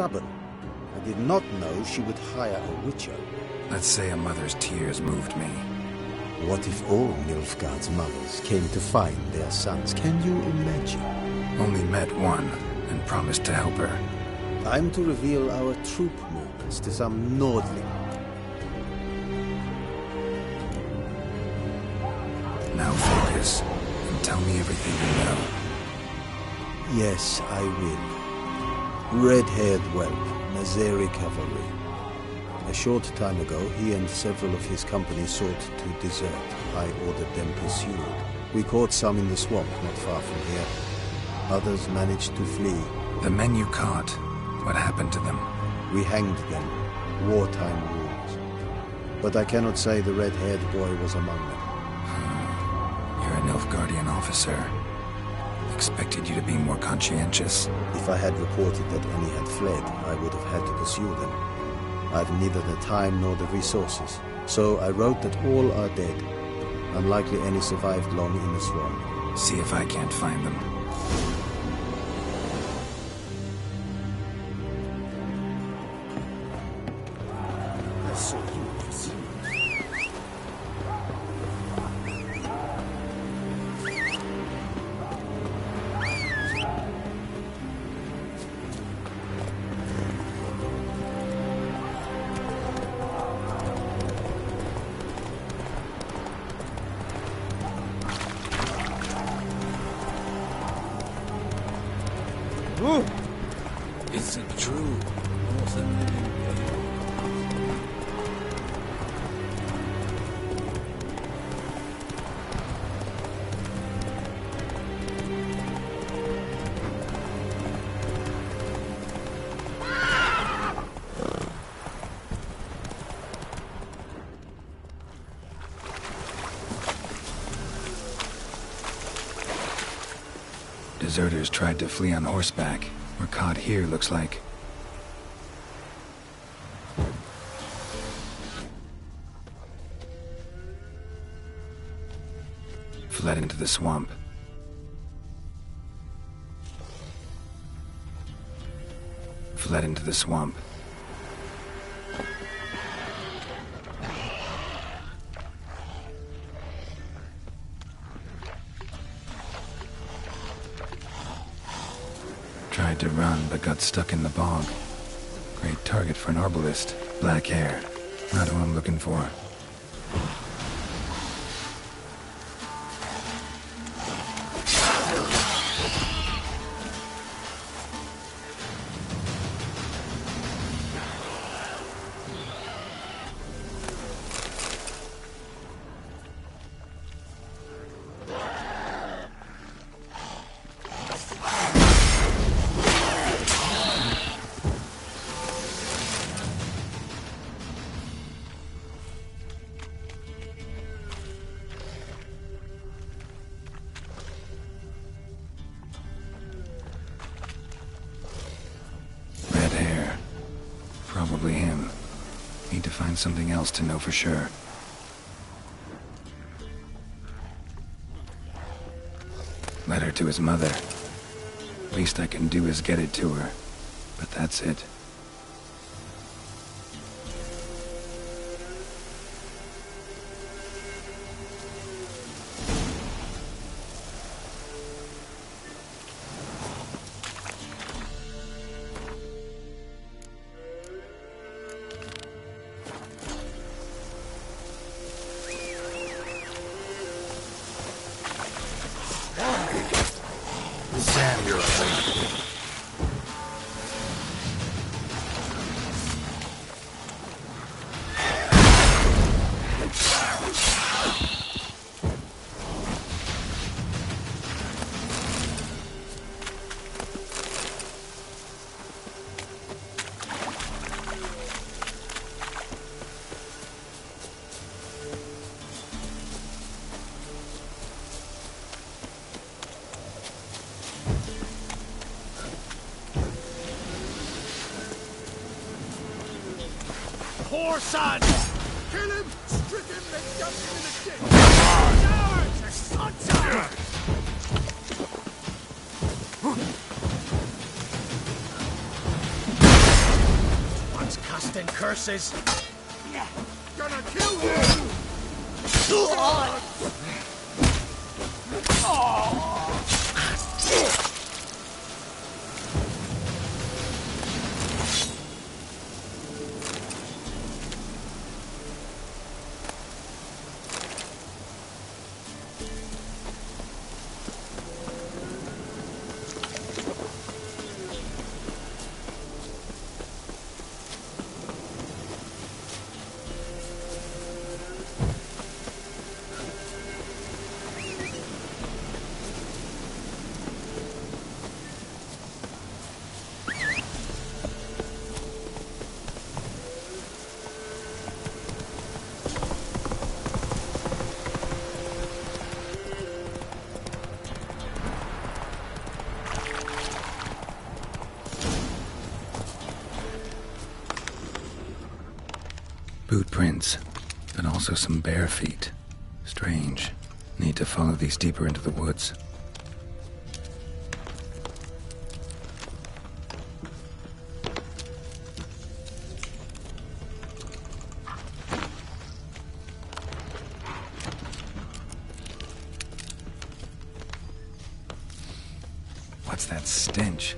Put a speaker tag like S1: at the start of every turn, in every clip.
S1: stubborn. I did not know she would hire a witcher.
S2: Let's say a mother's tears moved me.
S1: What if all Nilfgaard's mothers came to find their sons? Can you imagine?
S2: Only met one, and promised to help her.
S1: Time to reveal our troop movements to some Nordling.
S2: Now focus, and tell me everything you know.
S1: Yes, I will. Red-haired whelp, Nazeri cavalry. A short time ago, he and several of his company sought to desert. I ordered them pursued. We caught some in the swamp not far from here. Others managed to flee.
S2: The men you caught, what happened to them?
S1: We hanged them. Wartime rules. But I cannot say the red-haired boy was among them.
S2: You're a Nilfgaardian officer. Expected you to be more conscientious.
S1: If I had reported that any had fled, I would have had to pursue them. I've neither the time nor the resources. So I wrote that all are dead. Unlikely any survived long in the swamp.
S2: See if I can't find them.
S1: I saw you.
S3: Is it true?
S2: Deserters tried to flee on horseback. We're caught here, looks like. Fled into the swamp. Fled into the swamp. Tried to run, but got stuck in the bog. Great target for an arbalist. Black hair. Not who I'm looking for. Probably him. Need to find something else to know for sure. Letter to his mother. Least I can do is get it to her. But that's it.
S3: Sam, you're awake. Poor son! Kill him! Strip him and dump him in the ditch! Cowards! Sons of... Bastards casting curses! Gonna kill you!
S2: Boot prints, but also some bare feet. Strange. Need to follow these deeper into the woods. What's that stench?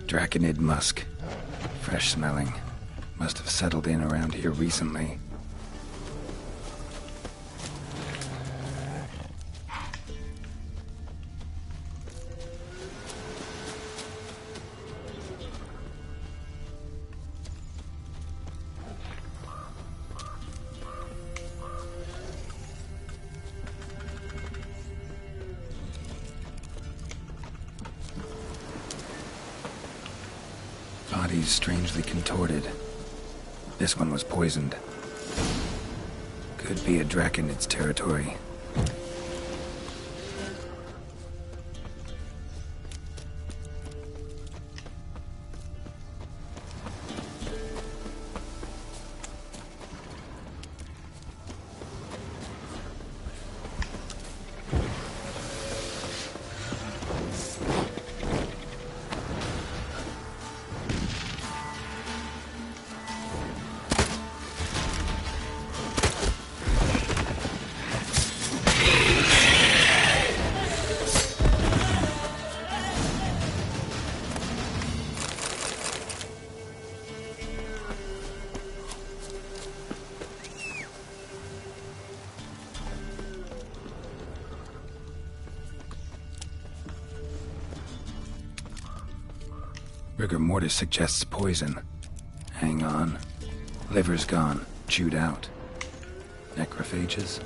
S2: Draconid musk. Fresh smelling. Must have settled in around here recently. Bodies strangely contorted. This one was poisoned. Could be a Draconid's territory. Rigor mortis suggests poison. Hang on. Liver's gone. Chewed out. Necrophages?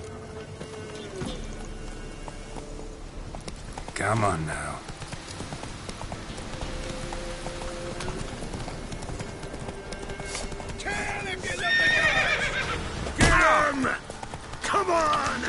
S2: Come on now.
S3: Kill him, you little bitch! Get him! Come on!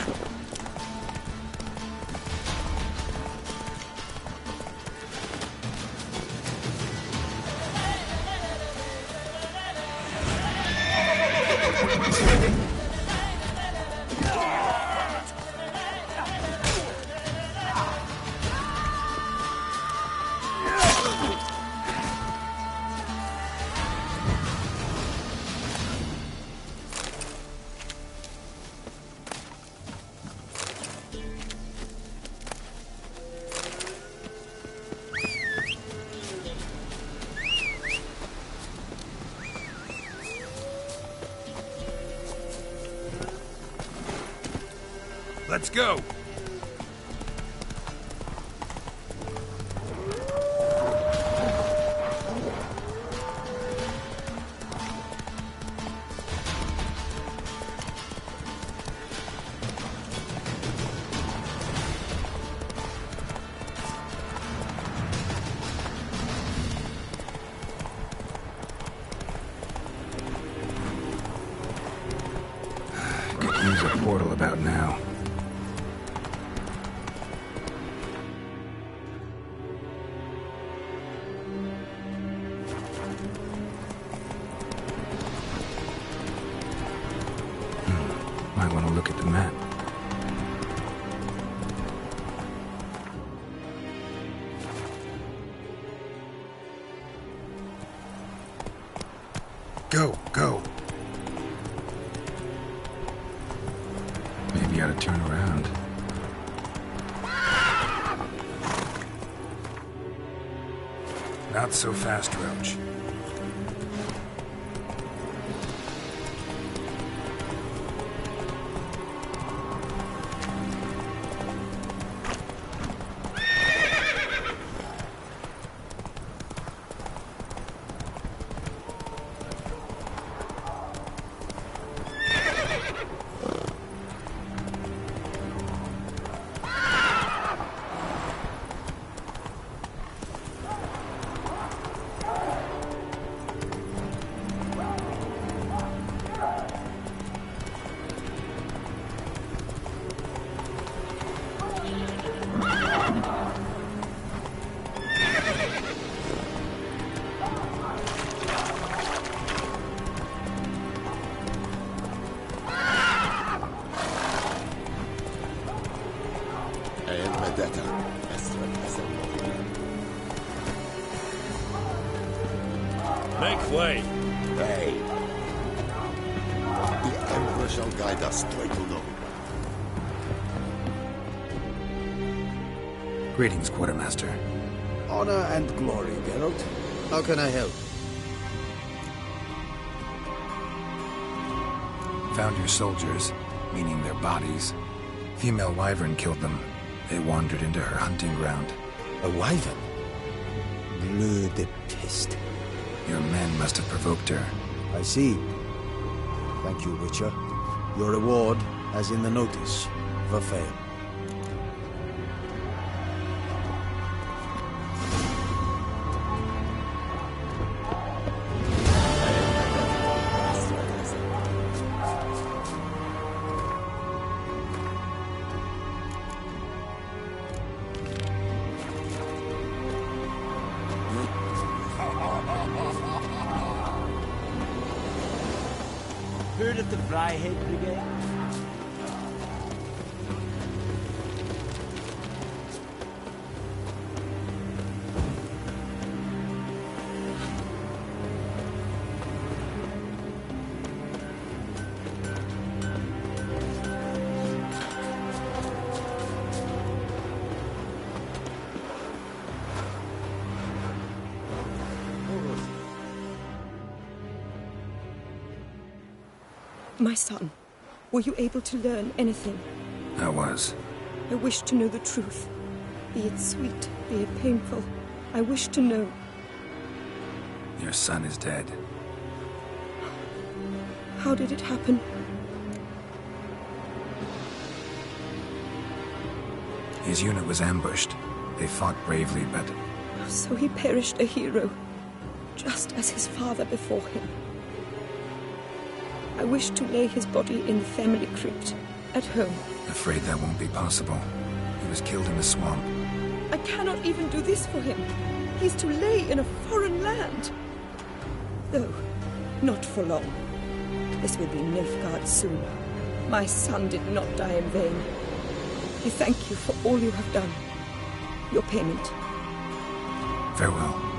S3: Let's go!
S2: Use a portal about now. Might want to look at the map. Go! Maybe I ought to turn around. Not so fast, Roach.
S3: Make way!
S4: Hey. The Emperor shall guide us to Ecuador.
S2: Greetings, Quartermaster.
S1: Honor and glory, Geralt. How can I help?
S2: Found your soldiers, meaning their bodies. Female wyvern killed them. They wandered into her hunting ground.
S1: A wyvern? Bleu de peste.
S2: Your men must have provoked her.
S1: I see. Thank you, Witcher. Your reward, as in the notice, Verfail.
S5: Heard of the Fryhead Brigade?
S6: My son, were you able to learn anything?
S2: I was.
S6: I wish to know the truth. Be it sweet, be it painful. I wish to know.
S2: Your son is dead.
S6: How did it happen?
S2: His unit was ambushed. They fought bravely, but...
S6: So he perished a hero, just as his father before him. I wish to lay his body in the family crypt, at home.
S2: Afraid that won't be possible. He was killed in the swamp.
S6: I cannot even do this for him. He's to lay in a foreign land. Though, not for long. This will be Nilfgaard soon. My son did not die in vain. I thank you for all you have done. Your payment.
S2: Farewell.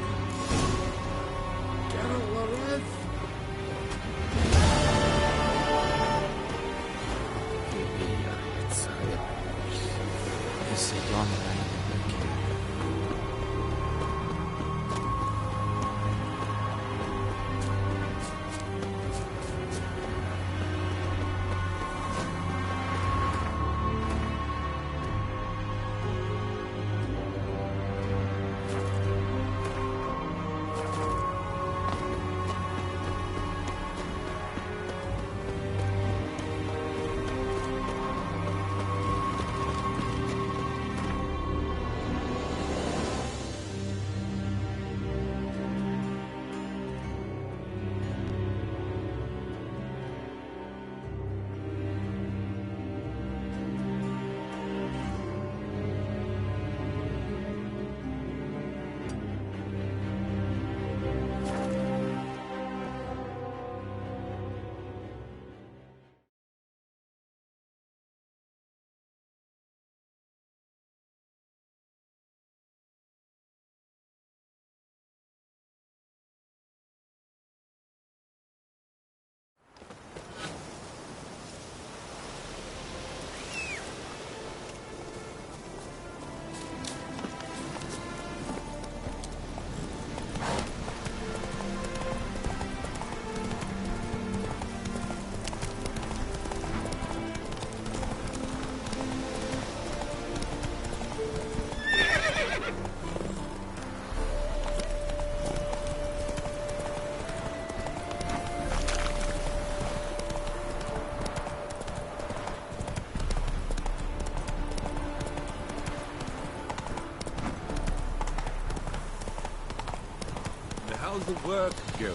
S3: the work going,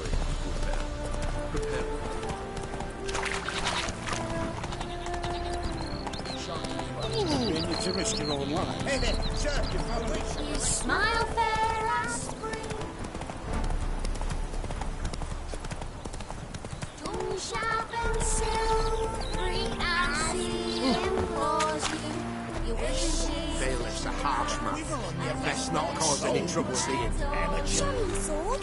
S3: Prepare.
S4: You need to risk your own life. Hey there, sir, you follow me?
S5: You smile fair as spring. Tongue sharp and silvery as the implores you. You wish
S4: Bailiff's a harsh man. Best not cause any trouble seeing.
S5: Shining sword.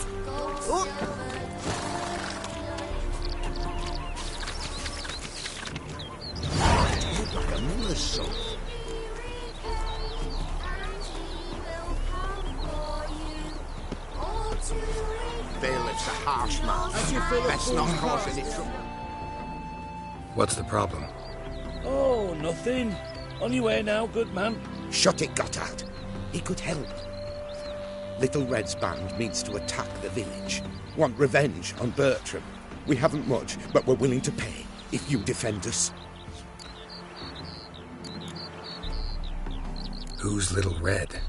S4: Like a miller's son. Bailiff's a harsh man. Best not cause any trouble.
S2: What's the problem?
S3: Oh, nothing. On your way now, good man.
S4: Shut it, Gotthard. He could help. Little Red's band means to attack the village. Want revenge on Bertram. We haven't much, but we're willing to pay if you defend us.
S2: Who's Little Red?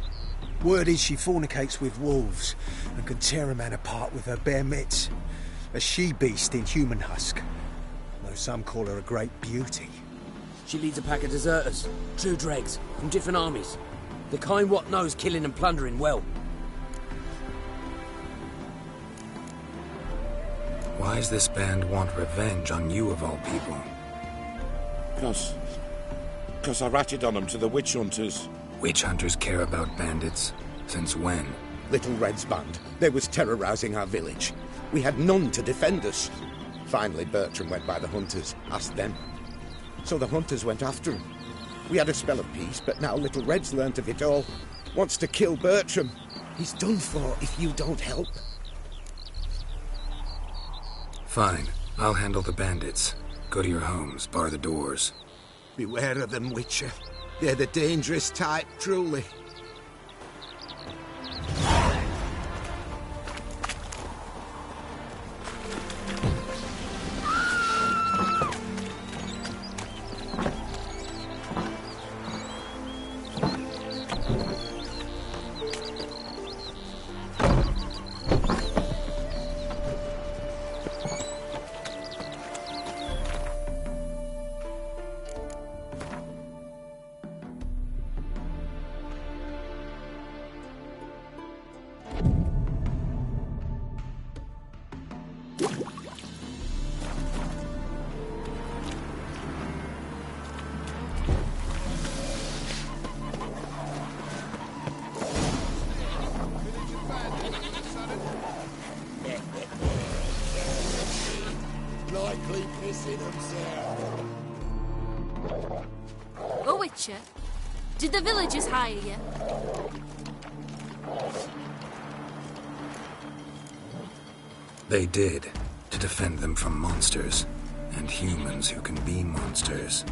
S7: Word is she fornicates with wolves and can tear a man apart with her bare mitts. A she-beast in human husk. Though some call her a great beauty.
S8: She leads a pack of deserters, true dregs, from different armies. The kind what knows killing and plundering well.
S2: Why's this band want revenge on you of all people?
S4: Because I ratted on them to the witch hunters.
S2: Witch hunters care about bandits. Since when?
S4: Little Red's band. They was terrorising our village. We had none to defend us. Finally, Bertram went by the hunters, asked them. So the hunters went after him. We had a spell of peace, but now Little Red's learnt of it all. Wants to kill Bertram. He's done for if you don't help.
S2: Fine. I'll handle the bandits. Go to your homes, bar the doors.
S4: Beware of them, Witcher. They're the dangerous type, truly.
S3: Likely pissing himself.
S5: Oh, Witcher, did the villagers hire you?
S2: They did, to defend them from monsters, and humans who can be monsters.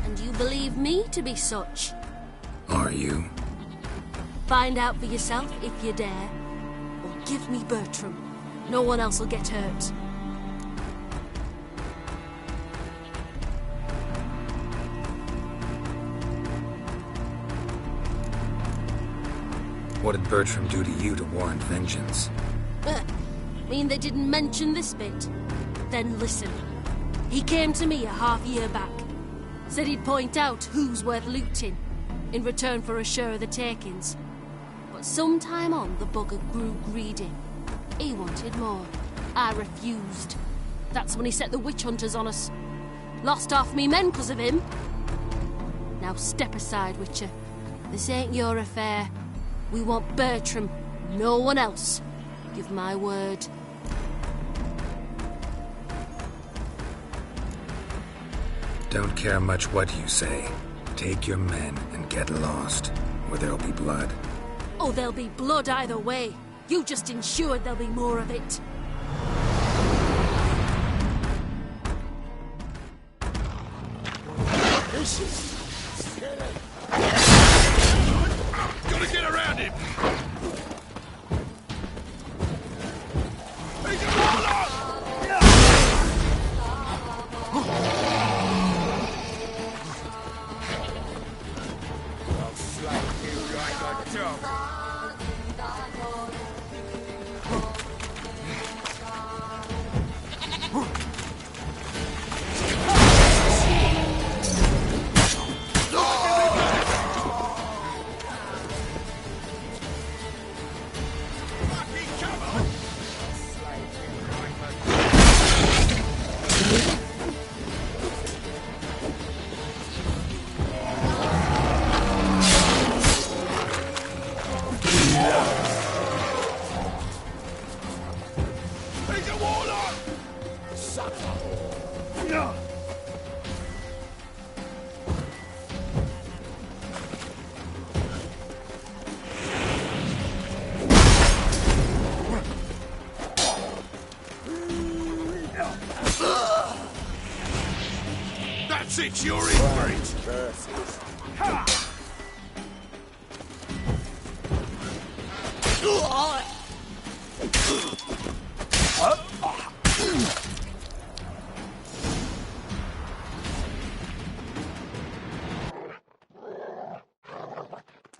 S5: And you believe me to be such?
S2: Are you?
S5: Find out for yourself if you dare. Or give me Bertram. No one else will get hurt.
S2: What did Bertram do to you to warrant vengeance?
S5: Mean they didn't mention this bit? Then listen. He came to me a half-year back. Said he'd point out who's worth looting, in return for a share of the takings. But sometime on, the bugger grew greedy. He wanted more. I refused. That's when he set the witch hunters on us. Lost half me men because of him. Now step aside, Witcher. This ain't your affair. We want Bertram, no one else. Give my word.
S2: Don't care much what you say. Take your men and get lost, or there'll be blood.
S5: Oh, there'll be blood either way. You just ensured there'll be more of it.
S3: Gotta get around him! He's a roller! I'll slap you like a dog. That's it, you're in for it!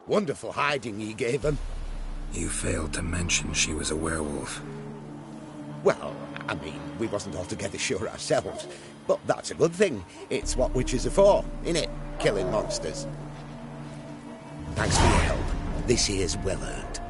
S4: Wonderful hiding he gave them.
S2: You failed to mention she was a werewolf.
S4: Well, I mean, we wasn't altogether sure ourselves. But that's a good thing. It's what witches are for, innit? Killing monsters. Thanks for your help. This here's well earned.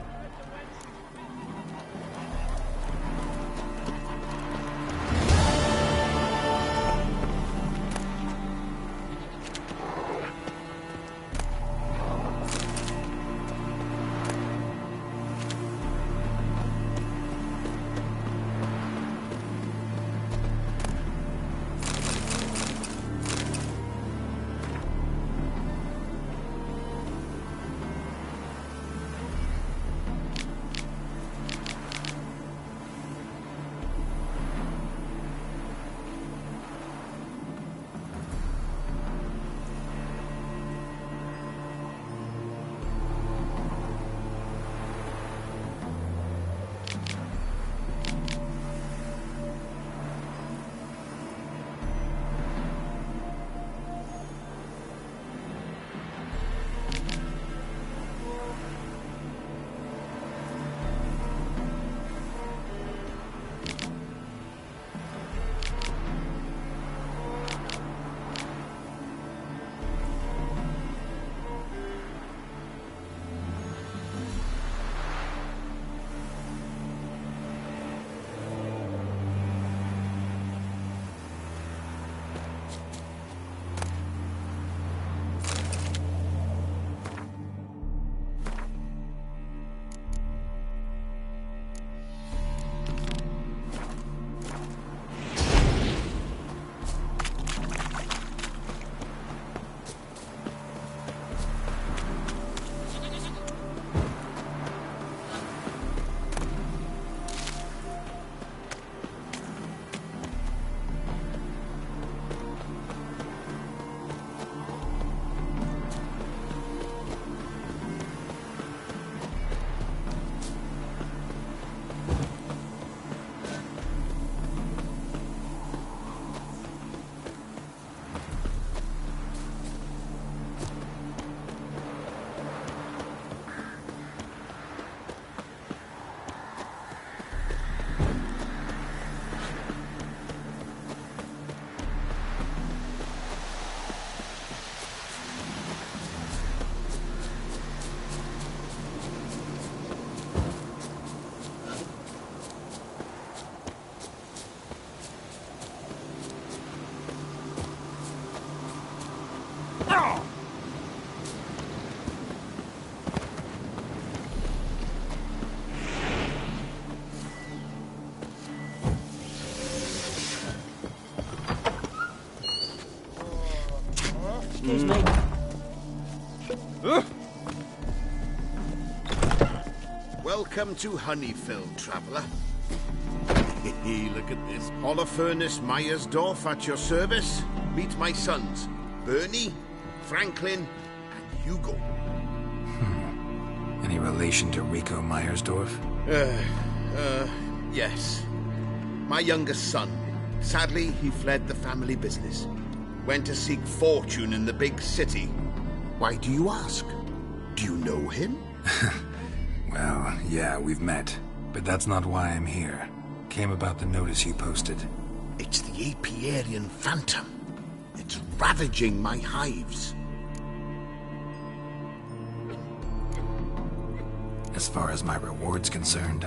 S8: Excuse me.
S3: Welcome to Honeyfield, traveller. Look at this. Holofernes Meyersdorf at your service. Meet my sons, Bernie, Franklin, and Hugo.
S2: Any relation to Rico Meyersdorf?
S3: Yes. My youngest son. Sadly, he fled the family business. Went to seek fortune in the big city. Why do you ask? Do you know him?
S2: Well, yeah, we've met. But that's not why I'm here. Came about the notice you posted.
S3: It's the apiarian phantom. It's ravaging my hives.
S2: As far as my reward's concerned.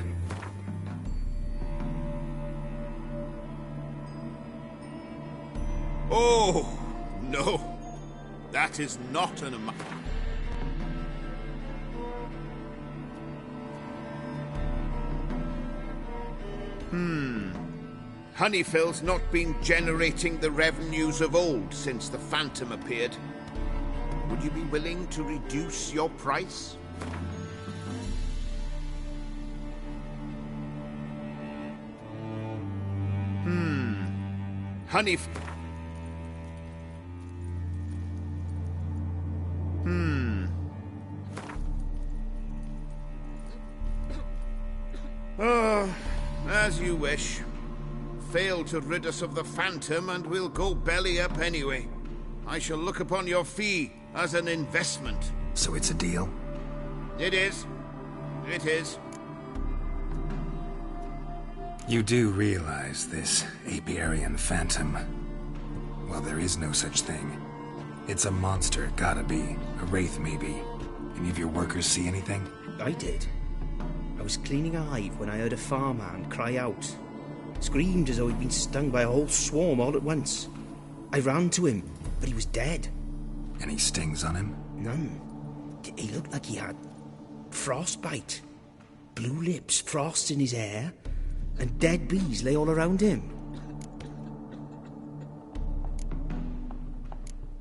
S3: Oh, no. That is not an amount. Honeyfield's not been generating the revenues of old since the Phantom appeared. Would you be willing to reduce your price? Oh, as you wish. Fail to rid us of the Phantom and we'll go belly up anyway. I shall look upon your fee as an investment.
S2: So it's a deal?
S3: It is. It is.
S2: You do realize this apiarian phantom? Well, there is no such thing. It's a monster, gotta be. A wraith, maybe. Any of your workers see anything?
S9: I did. I was cleaning a hive when I heard a farmhand cry out. Screamed as though he'd been stung by a whole swarm all at once. I ran to him, but he was dead.
S2: Any stings on him?
S9: None. He looked like he had frostbite. Blue lips, frost in his hair, and dead bees lay all around him.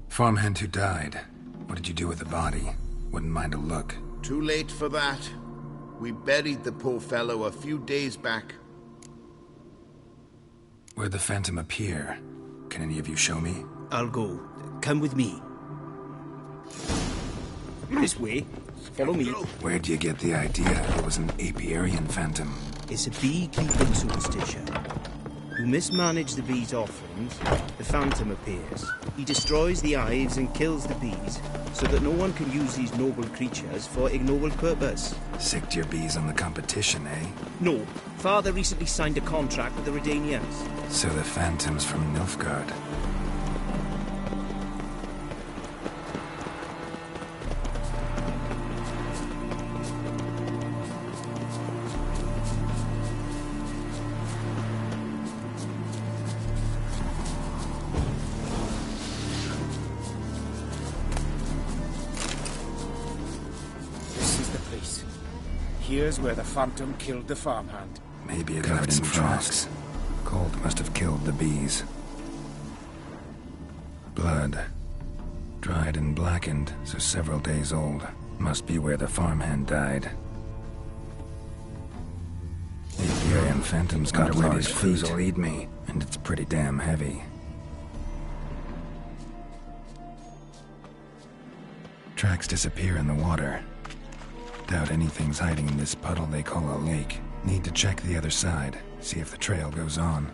S2: Farmhand who died. What did you do with the body? Wouldn't mind a look.
S3: Too late for that. We buried the poor fellow a few days back.
S2: Where'd the phantom appear? Can any of you show me?
S9: I'll go. Come with me. This way. Follow me.
S2: Where'd you get the idea it was an apiarian phantom?
S9: It's a bee-keeping superstition. You mismanage the bees' offerings, the phantom appears. He destroys the hives and kills the bees, so that no one can use these noble creatures for ignoble purpose.
S2: Sicked your bees on the competition, eh?
S9: No. Father recently signed a contract with the Redanians.
S2: So the phantom's from Nilfgaard.
S10: Here's where the Phantom killed the farmhand.
S2: Maybe it left some tracks. Cold must have killed the bees. Blood. Dried and blackened, so several days old. Must be where the farmhand died. The Apiarian Phantom's got large feet will eat me, and it's pretty damn heavy. Tracks disappear in the water. Doubt anything's hiding in this puddle they call a lake. Need to check the other side, see if the trail goes on.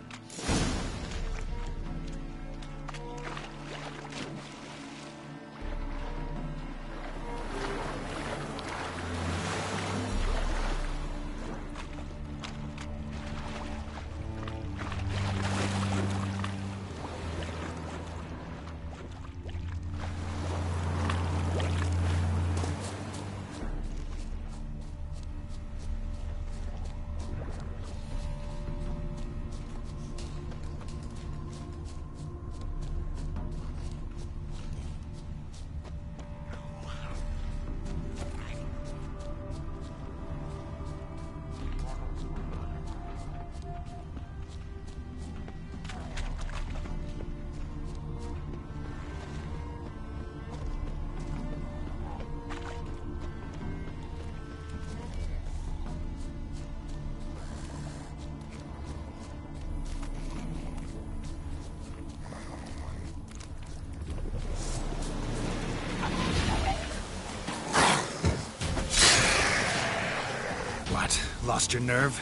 S2: Lost your nerve?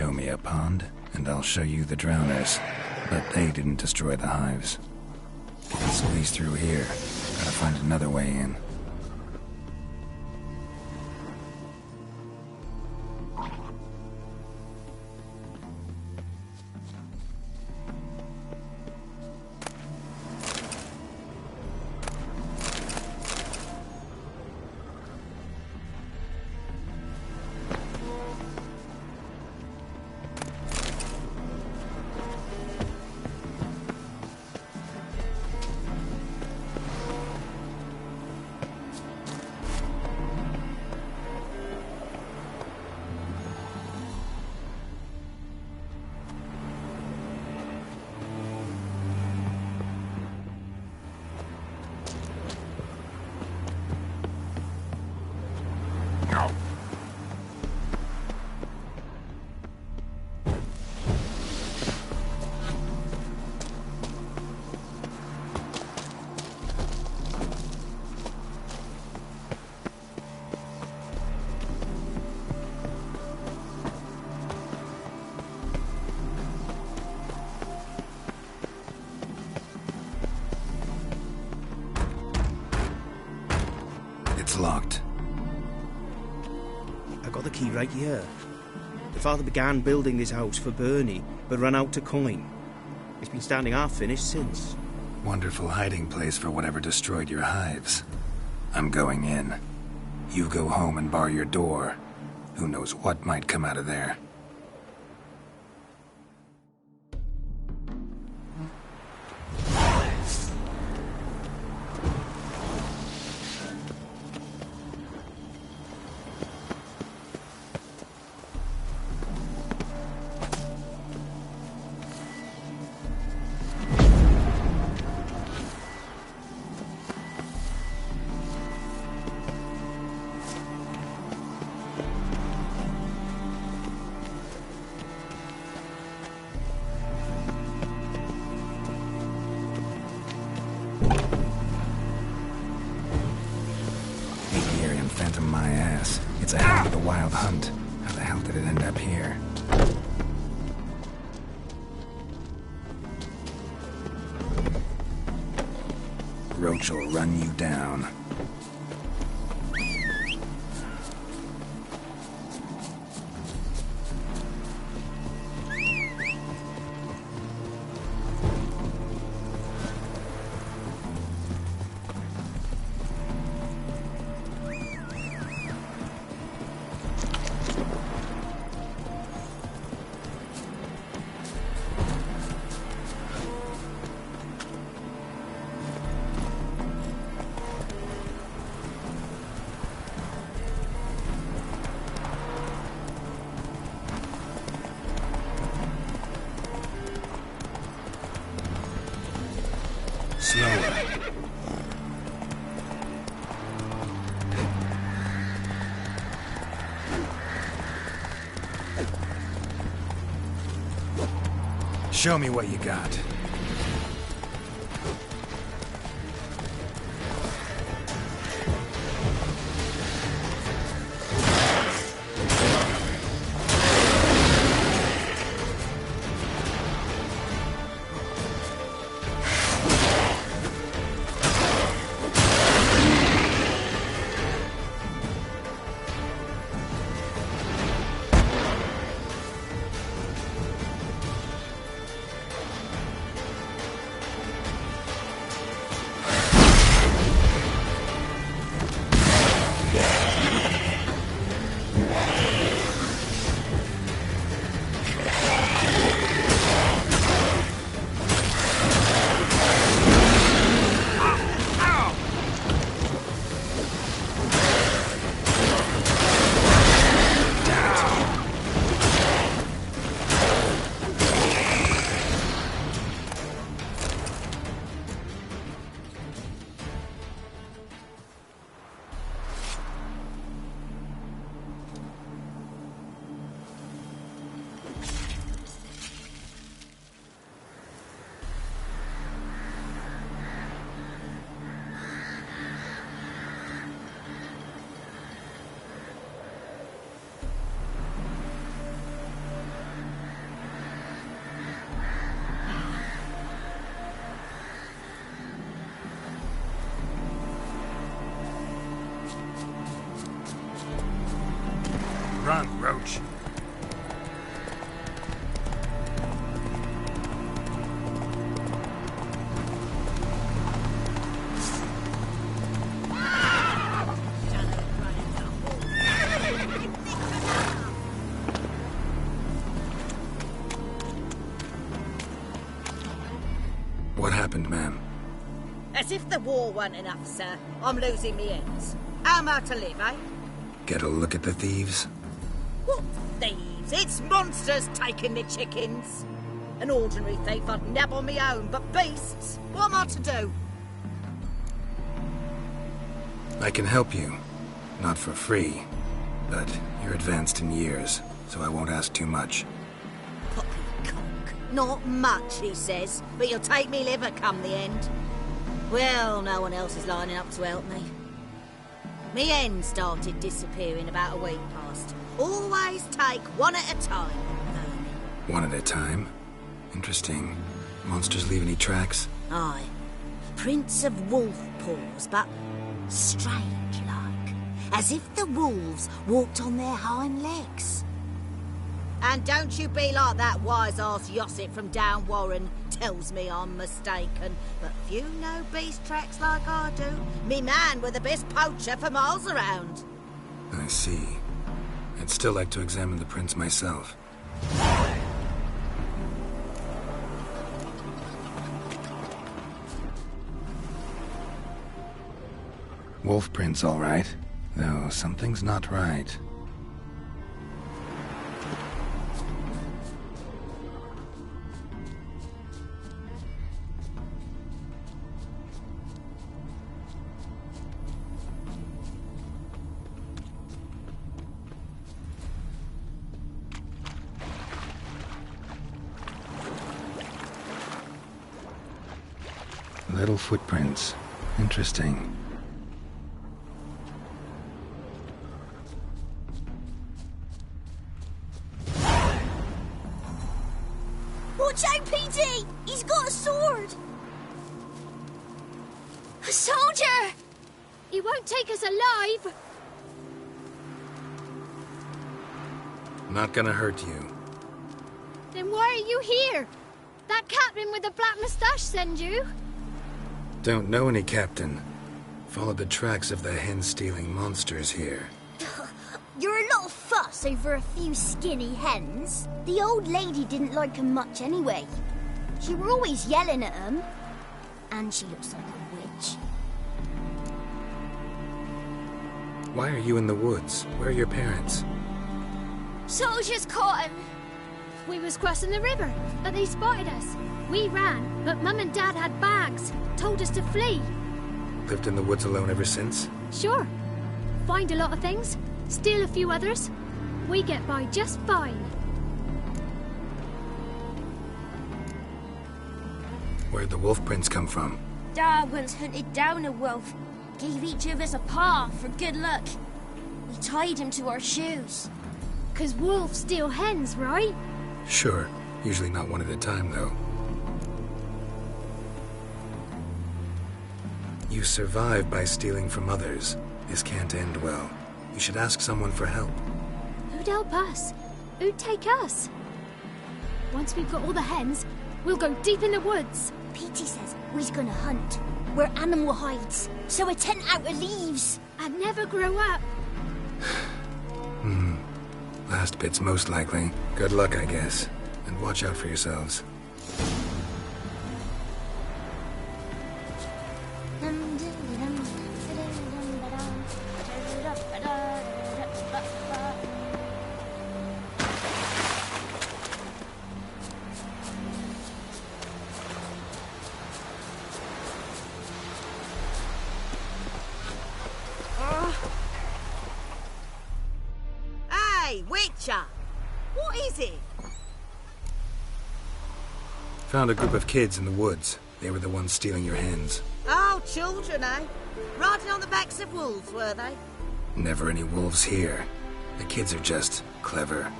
S2: Show me a pond, and I'll show you the drowners. But they didn't destroy the hives. Can squeeze through here. Gotta find another way in. It's locked.
S9: I got the key right here. The father began building this house for Bernie, but ran out of coin. It's been standing half finished since.
S2: Wonderful hiding place for whatever destroyed your hives. I'm going in. You go home and bar your door. Who knows what might come out of there. Phantom my ass. It's a hell of a wild hunt. How the hell did it end up here? Roach will run you down. Slower. Show me what you got. Run, Roach. What happened, ma'am?
S11: As if the war weren't enough, sir. I'm losing me ends. How am I to live, eh?
S2: Get a look at the thieves?
S11: What thieves? It's monsters taking the chickens. An ordinary thief I'd nab on my own, but beasts? What am I to do?
S2: I can help you. Not for free. But you're advanced in years, so I won't ask too much.
S11: Poppycock. Not much, he says, but you'll take me liver come the end. Well, no one else is lining up to help me. Me hen started disappearing about a week past. Always take one at a time.
S2: One at a time? Interesting. Monsters leave any tracks?
S11: Aye. Prints of wolf paws, but strange-like. As if the wolves walked on their hind legs. And don't you be like that wise-ass Yossip from down Warren. Tells me I'm mistaken. But few know beast tracks like I do. Me man were the best poacher for miles around.
S2: I see. I'd still like to examine the prints myself. Wolf prints, all right. Though something's not right. Little footprints. Interesting.
S12: Watch out, PD! He's got a sword! A soldier!
S5: He won't take us alive!
S2: Not gonna hurt you.
S5: Then why are you here? That captain with the black moustache send you?
S2: Don't know any captain. Followed the tracks of the hen-stealing monsters here.
S12: You're a little fuss over a few skinny hens. The old lady didn't like 'em much anyway. She were always yelling at 'em. And she looks like a witch.
S2: Why are you in the woods? Where are your parents?
S12: Soldiers caught 'em.
S5: We was crossing the river, but they spotted us. We ran, but Mum and Dad had bags. Told us to flee.
S2: Lived in the woods alone ever since?
S5: Sure. Find a lot of things. Steal a few others. We get by just fine.
S2: Where'd the wolf prints come from?
S12: Dad once hunted down a wolf. Gave each of us a paw for good luck. We tied him to our shoes.
S5: 'Cause wolves steal hens, right?
S2: Sure. Usually not one at a time, though. You survive by stealing from others. This can't end well. You should ask someone for help.
S5: Who'd help us? Who'd take us? Once we've got all the hens, we'll go deep in the woods.
S12: Petey says we's gonna hunt. Where animal hides. So a tent out of leaves.
S5: And never grow up.
S2: Last bit's most likely. Good luck, I guess. And watch out for yourselves.
S11: Hey, Witcher! What is it?
S2: Found a group of kids in the woods. They were the ones stealing your hens.
S11: Oh, children, eh? Riding on the backs of wolves, were they?
S2: Never any wolves here. The kids are just clever.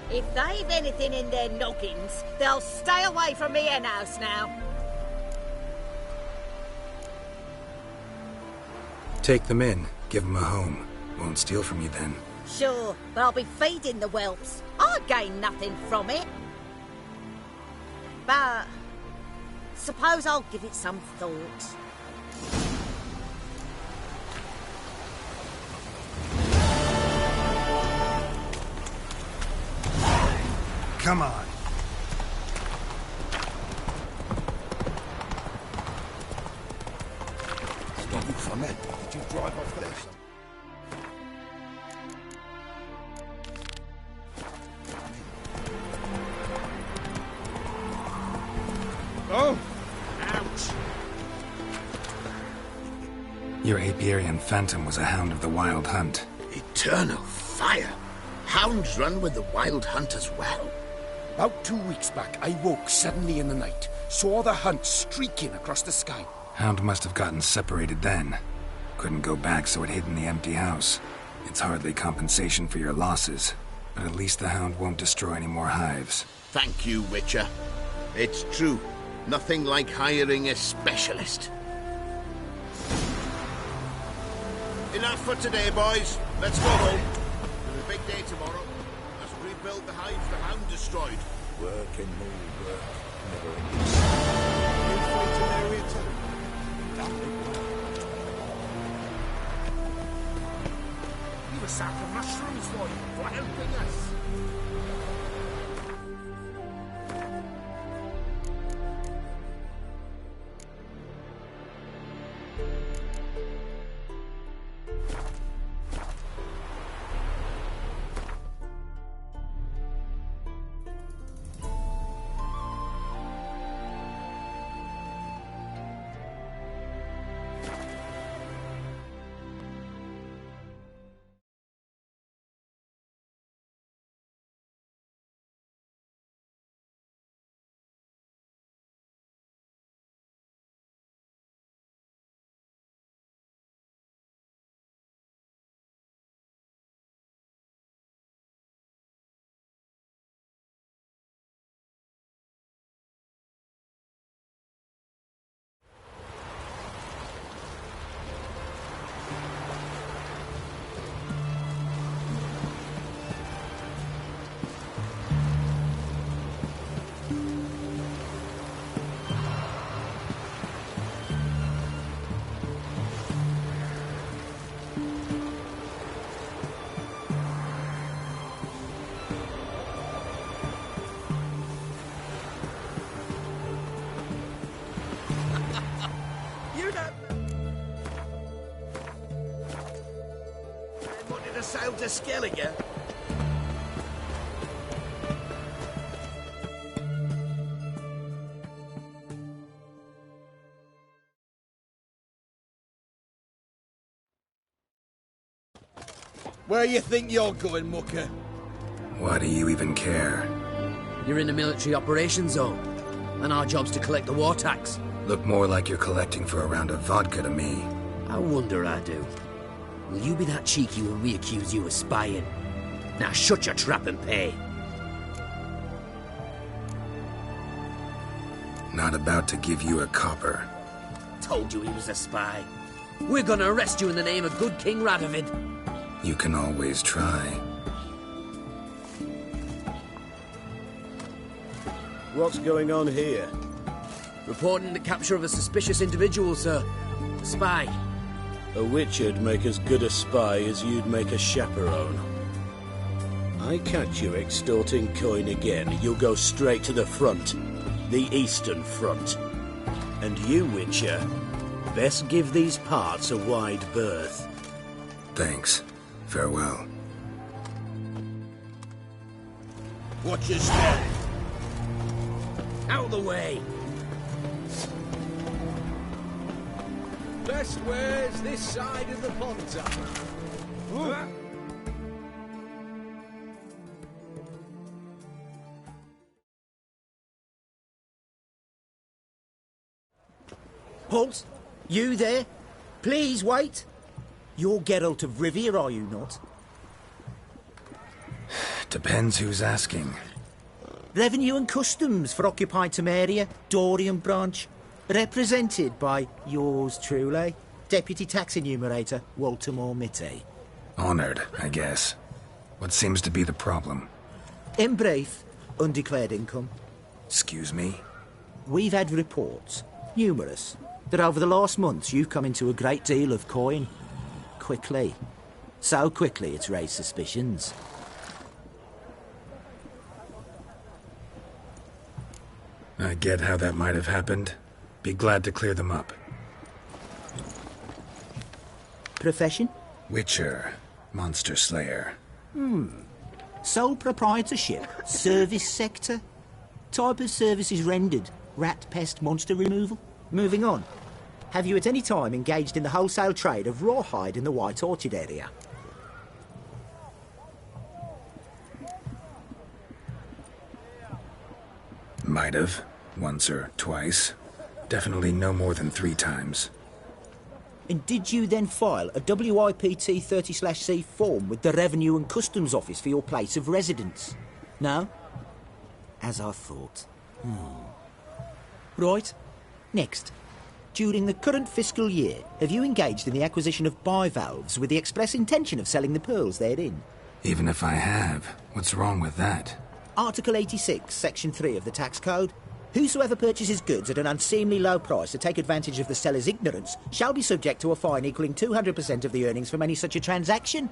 S11: If they've anything in their noggins, they'll stay away from me hen house now.
S2: Take them in. Give him a home. Won't steal from you then.
S11: Sure, but I'll be feeding the whelps. I gain nothing from it. But suppose I'll give it some thought.
S2: Come on.
S3: Stop you from it. Did you drive off there?
S10: Oh! Ouch!
S2: Your apiarian phantom was a hound of the Wild Hunt.
S3: Eternal fire! Hounds run with the Wild Hunt as well.
S10: About 2 weeks back, I woke suddenly in the night. Saw the hunt streaking across the sky.
S2: Hound must have gotten separated then. Couldn't go back, so it hid in the empty house. It's hardly compensation for your losses, but at least the hound won't destroy any more hives.
S3: Thank you, Witcher. It's true. Nothing like hiring a specialist. Enough for today, boys. Let's go home. There's a big day tomorrow. Let's rebuild the hives the hound destroyed.
S4: Work and more work. Never ending.
S3: You fight an area too.
S10: Leave a sack of mushrooms for you, for helping us.
S3: Sail to Skellige.
S13: Where you think you're going, mucker?
S2: Why do you even care?
S8: You're in the military operations zone, and our job's to collect the war tax.
S2: Look more like you're collecting for a round of vodka to me.
S8: I wonder I do. Will you be that cheeky when we accuse you of spying? Now shut your trap and pay.
S2: Not about to give you a copper.
S8: Told you he was a spy. We're gonna arrest you in the name of good King Radovid.
S2: You can always try.
S13: What's going on here?
S8: Reporting the capture of a suspicious individual, sir. A spy.
S13: A witcher'd make as good a spy as you'd make a chaperone. I catch you extorting coin again, you'll go straight to the front. The Eastern Front. And you, Witcher, best give these parts a wide berth.
S2: Thanks. Farewell.
S13: Watch your step.
S8: Out of the way!
S7: Best ware's this side of the pond.
S9: Halt! You there? Please wait. You're Geralt of Rivia, are you not?
S2: Depends who's asking.
S9: Revenue and Customs for occupied Temeria, Dorian branch. Represented by yours truly,
S14: Deputy Tax Enumerator, Walter Mitty.
S2: Honored, I guess. What seems to be the problem?
S14: In brief, undeclared income.
S2: Excuse me?
S14: We've had reports, numerous, that over the last months you've come into a great deal of coin. Quickly. So quickly it's raised suspicions.
S2: I get how that might have happened. Be glad to clear them up.
S14: Profession?
S2: Witcher. Monster Slayer.
S14: Sole proprietorship? Service sector? Type of services rendered? Rat, pest, monster removal? Moving on. Have you at any time engaged in the wholesale trade of rawhide in the White Orchard area?
S2: Might have. Once or twice. Definitely no more than 3 times.
S14: And did you then file a WIPT 30/C form with the Revenue and Customs Office for your place of residence? No? As I thought. Right. Next. During the current fiscal year, have you engaged in the acquisition of bivalves with the express intention of selling the pearls therein?
S2: Even if I have, what's wrong with that?
S14: Article 86, Section 3 of the Tax Code. Whosoever purchases goods at an unseemly low price to take advantage of the seller's ignorance shall be subject to a fine equaling 200% of the earnings from any such a transaction.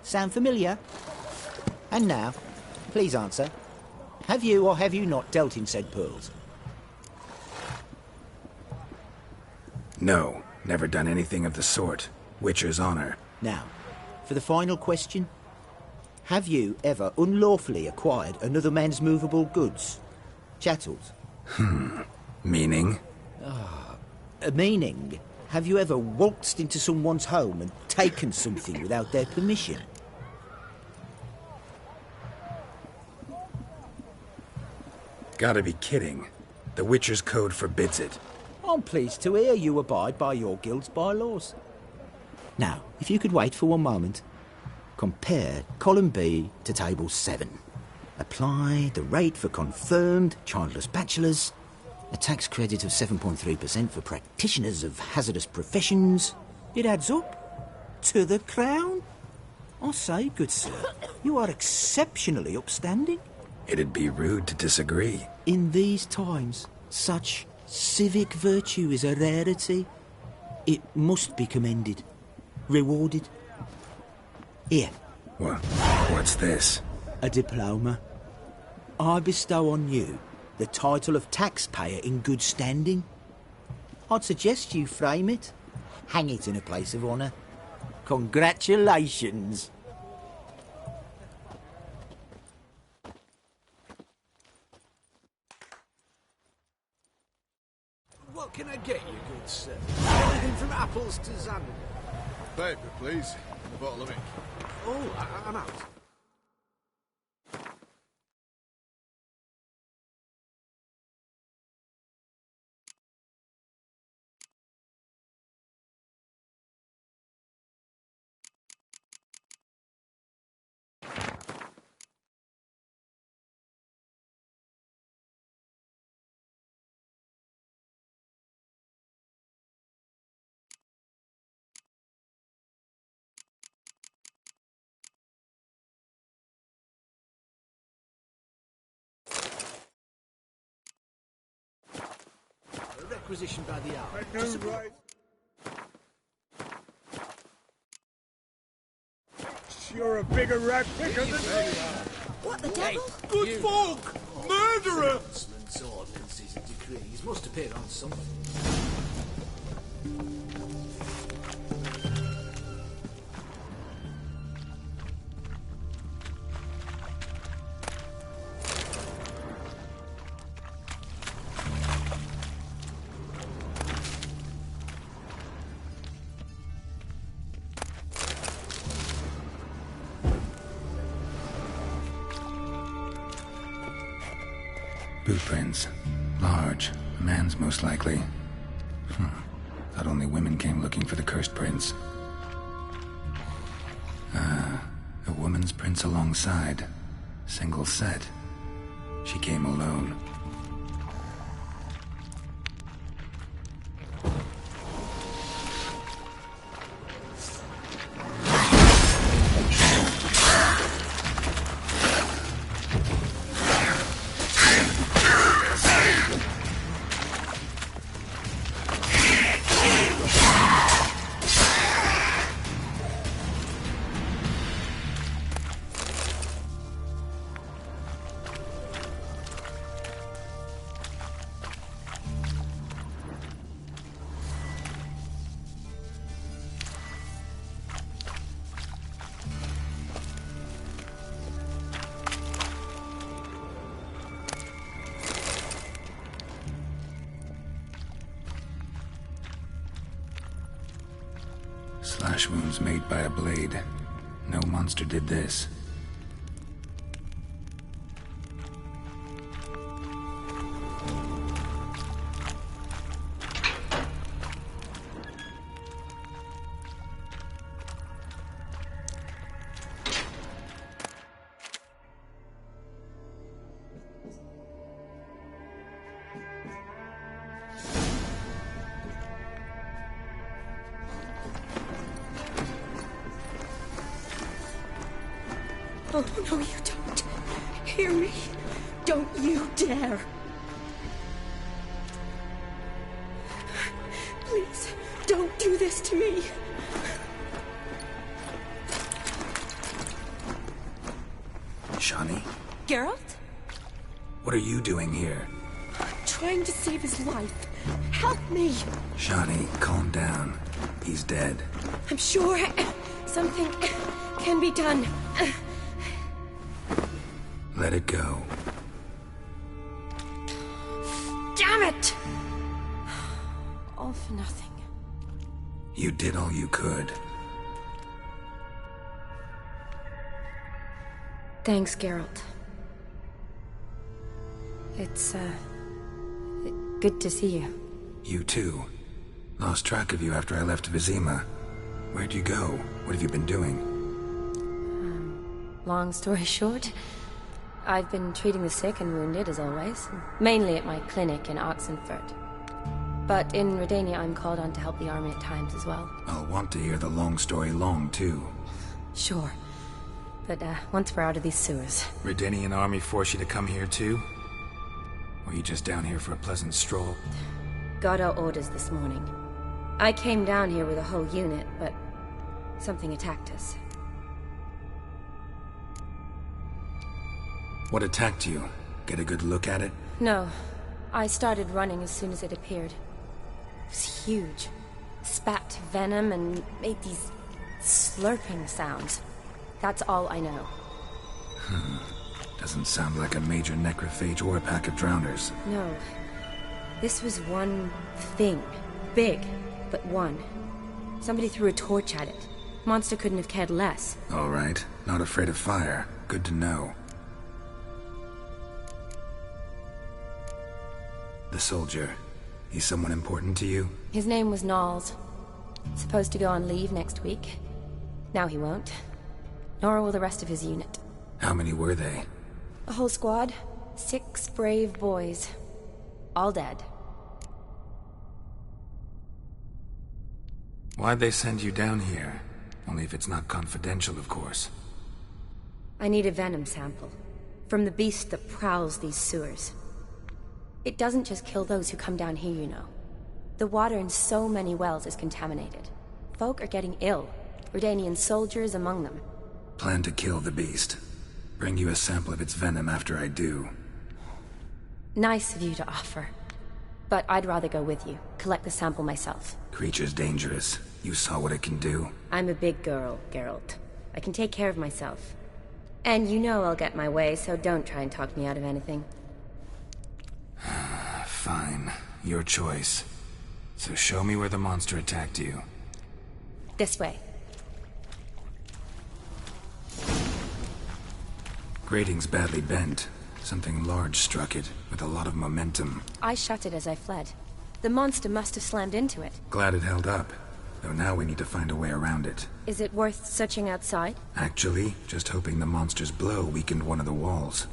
S14: Sound familiar? And now, please answer. Have you or have you not dealt in said pearls?
S2: No, never done anything of the sort. Witcher's honor.
S14: Now, for the final question. Have you ever unlawfully acquired another man's movable goods? Chattels?
S2: Meaning?
S14: Meaning, have you ever waltzed into someone's home and taken something without their permission?
S2: Gotta be kidding. The Witcher's Code forbids it.
S14: I'm pleased to hear you abide by your guild's bylaws. Now, if you could wait for one moment. Compare column B to table 7. Apply the rate for confirmed childless bachelors, a tax credit of 7.3% for practitioners of hazardous professions. It adds up to the crown. I say, good sir, you are exceptionally upstanding.
S2: It'd be rude to disagree.
S14: In these times, such civic virtue is a rarity. It must be commended, rewarded. Here.
S2: What's this?
S14: A diploma. I bestow on you the title of taxpayer in good standing. I'd suggest you frame it. Hang it in a place of honour. Congratulations.
S10: What can I get you, good sir? Everything from apples to Xander.
S3: Paper, please. And a bottle of ink.
S10: Oh, I'm out. Requisition by the hour.
S7: You're a bigger rat picker than me.
S11: What the devil?
S10: Good folk! Murderer!
S8: Announcements, ordinances and decrees must appear on something.
S2: Boot prints. Large. A man's most likely. Thought only women came looking for the cursed prints. A woman's prints alongside. Single set. She came alone. Slash wounds made by a blade. No monster did this.
S6: Oh, no, you don't. Hear me? Don't you dare. Please, don't do this to me.
S2: Shani?
S6: Geralt?
S2: What are you doing here?
S6: Trying to save his life. Help me.
S2: Shani, calm down. He's dead.
S6: I'm sure something can be done.
S2: Let it go.
S6: Damn it! All for nothing.
S2: You did all you could.
S15: Thanks, Geralt. It's, good to see you.
S2: You too. Lost track of you after I left Vizima. Where'd you go? What have you been doing?
S15: Long story short, I've been treating the sick and wounded, as always. Mainly at my clinic in Oxenfurt. But in Redania, I'm called on to help the army at times as well.
S2: I'll want to hear the long story long, too.
S15: Sure. But, once we're out of these sewers...
S2: Redanian army force you to come here, too? Or are you just down here for a pleasant stroll?
S15: Got our orders this morning. I came down here with a whole unit, but... something attacked us.
S2: What attacked you? Get a good look at it?
S15: No. I started running as soon as it appeared. It was huge. Spat venom and made these slurping sounds. That's all I know.
S2: Doesn't sound like a major necrophage or a pack of drowners.
S15: No. This was one thing. Big, but one. Somebody threw a torch at it. Monster couldn't have cared less.
S2: All right. Not afraid of fire. Good to know. The soldier. He's someone important to you?
S15: His name was Knowles. Supposed to go on leave next week. Now he won't. Nor will the rest of his unit.
S2: How many were they?
S15: A whole squad. 6 brave boys. All dead.
S2: Why'd they send you down here? Only if it's not confidential, of course.
S15: I need a venom sample. From the beast that prowls these sewers. It doesn't just kill those who come down here, you know. The water in so many wells is contaminated. Folk are getting ill. Redanian soldiers among them.
S2: Plan to kill the beast. Bring you a sample of its venom after I do.
S15: Nice of you to offer. But I'd rather go with you. Collect the sample myself.
S2: Creature's dangerous. You saw what it can do.
S15: I'm a big girl, Geralt. I can take care of myself. And you know I'll get my way, so don't try and talk me out of anything.
S2: Fine. Your choice. So show me where the monster attacked you.
S15: This way.
S2: Grating's badly bent. Something large struck it, with a lot of momentum.
S15: I shut it as I fled. The monster must have slammed into it.
S2: Glad it held up. Though now we need to find a way around it.
S15: Is it worth searching outside?
S2: Actually, just hoping the monster's blow weakened one of the walls.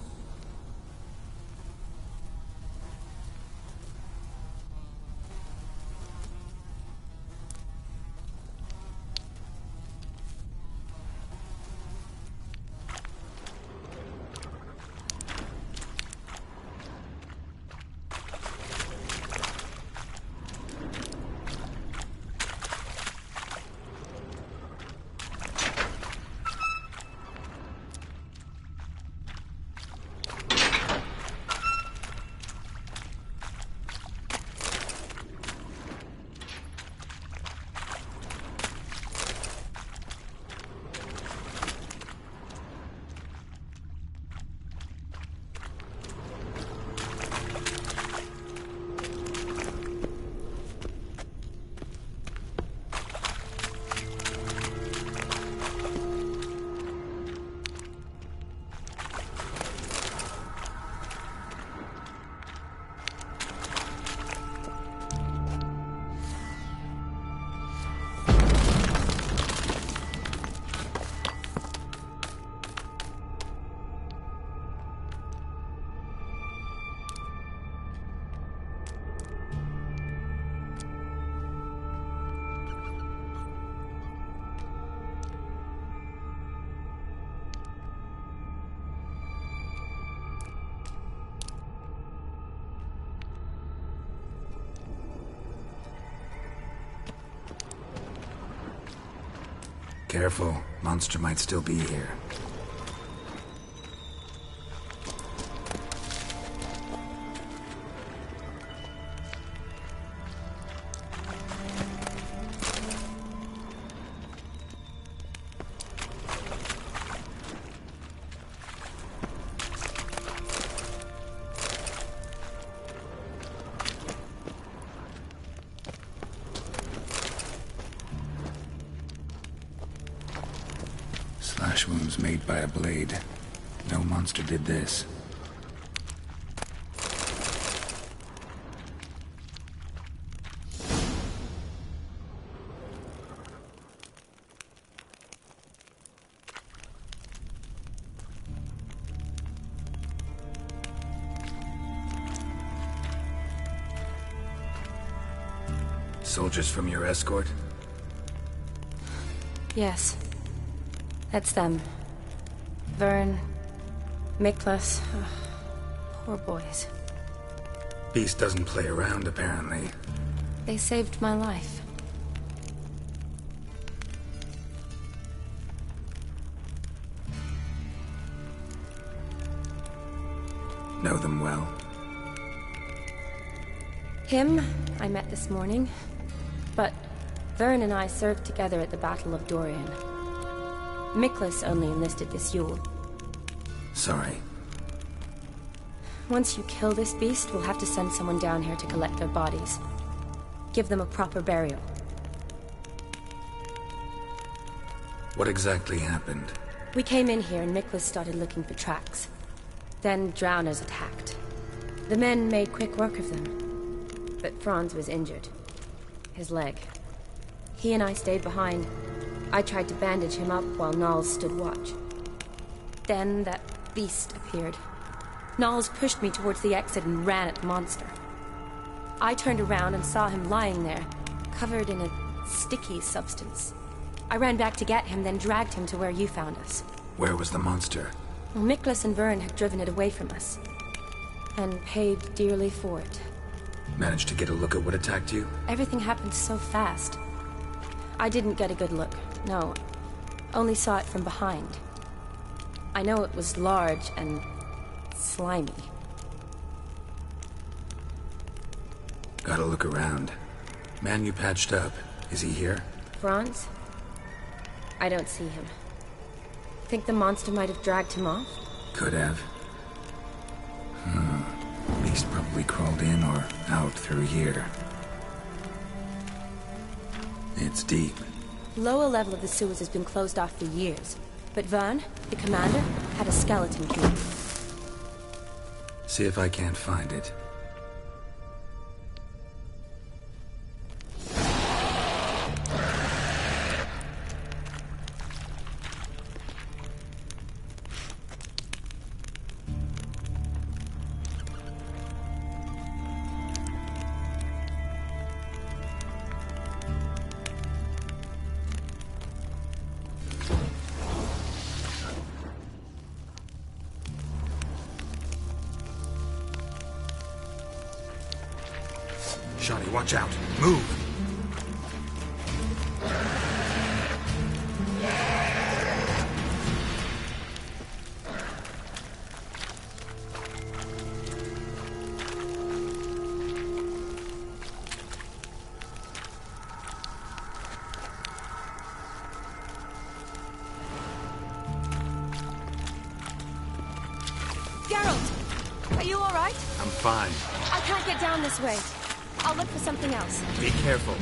S2: Careful, monster might still be here. Slash wounds made by a blade. No monster did this. Soldiers from your escort?
S15: Yes. That's them. Vern, Miklas. Poor boys.
S2: Beast doesn't play around, apparently.
S15: They saved my life.
S2: Know them well?
S15: Him, I met this morning. But Vern and I served together at the Battle of Dorian. Miklas only enlisted this Yule.
S2: Sorry.
S15: Once you kill this beast, we'll have to send someone down here to collect their bodies. Give them a proper burial.
S2: What exactly happened?
S15: We came in here and Miklas started looking for tracks. Then drowners attacked. The men made quick work of them. But Franz was injured. His leg. He and I stayed behind. I tried to bandage him up while Nals stood watch. Then that beast appeared. Nals pushed me towards the exit and ran at the monster. I turned around and saw him lying there, covered in a sticky substance. I ran back to get him, then dragged him to where you found us.
S2: Where was the monster?
S15: Well, Miklas and Vern had driven it away from us. And paid dearly for it.
S2: Managed to get a look at what attacked you?
S15: Everything happened so fast. I didn't get a good look, no. Only saw it from behind. I know it was large and slimy.
S2: Gotta look around. Man you patched up, is he here?
S15: Franz? I don't see him. Think the monster might have dragged him off?
S2: Could have. Beast probably crawled in or out through here. It's deep.
S15: Lower level of the sewers has been closed off for years. But Vern, the commander, had a skeleton key.
S2: See if I can't find it. Johnny, watch out. Move!
S15: Geralt! Are you all right?
S2: I'm fine.
S15: I can't get down this way. I'll look for something else.
S2: Be careful.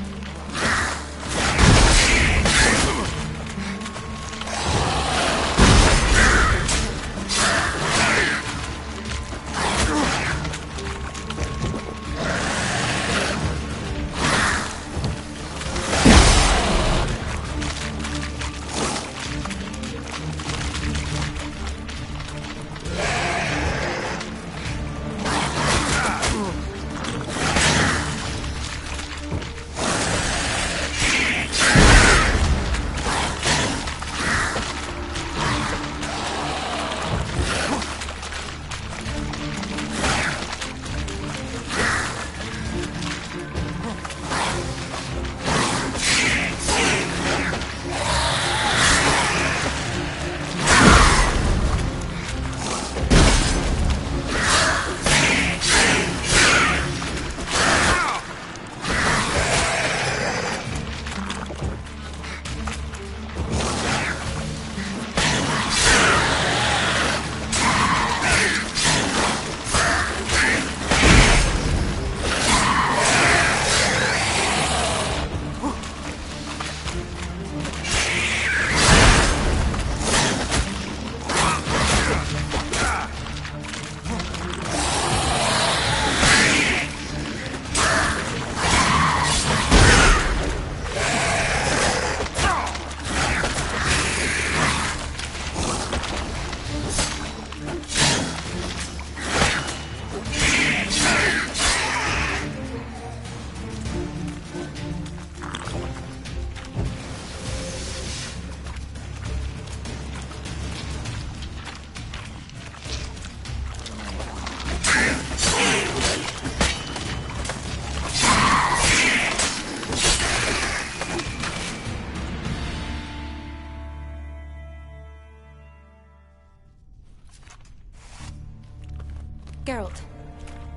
S15: Geralt,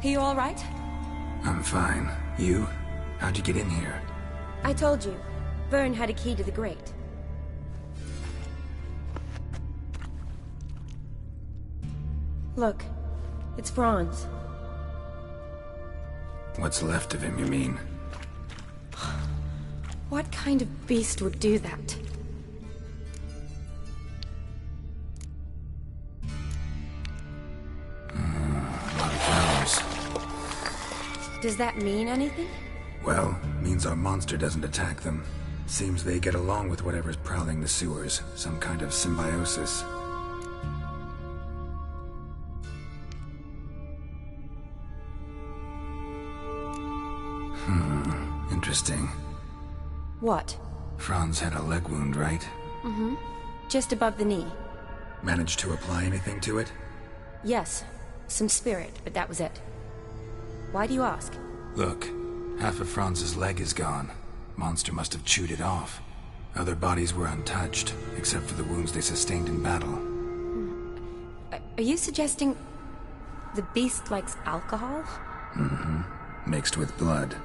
S15: are you all right?
S2: I'm fine. You? How'd you get in here?
S15: I told you. Vern had a key to the grate. Look, it's Franz.
S2: What's left of him, you mean?
S15: What kind of beast would do that?
S2: A lot of flowers.
S15: Does that mean anything?
S2: Well, means our monster doesn't attack them. Seems they get along with whatever's prowling the sewers. Some kind of symbiosis. Interesting.
S15: What?
S2: Franz had a leg wound, right?
S15: Mm-hmm. Just above the knee.
S2: Managed to apply anything to it?
S15: Yes. Some spirit, but that was it. Why do you ask?
S2: Look, half of Franz's leg is gone. Monster must have chewed it off. Other bodies were untouched, except for the wounds they sustained in battle.
S15: Are you suggesting the beast likes alcohol?
S2: Mm-hmm. Mixed with blood.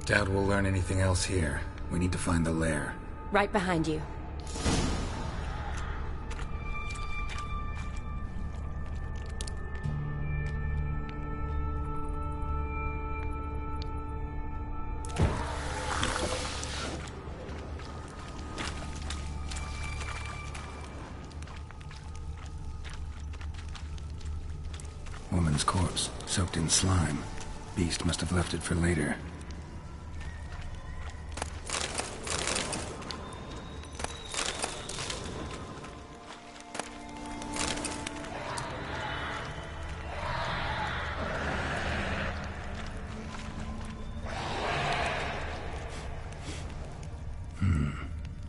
S2: Doubt we'll learn anything else here. We need to find the lair.
S15: Right behind you.
S2: Woman's corpse, soaked in slime. Beast must have left it for later.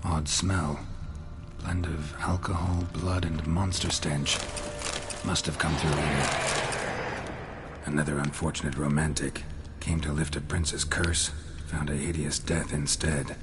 S2: Odd smell. Blend of alcohol, blood, and monster stench. Must have come through here. Another unfortunate romantic. Came to lift a prince's curse, found a hideous death instead.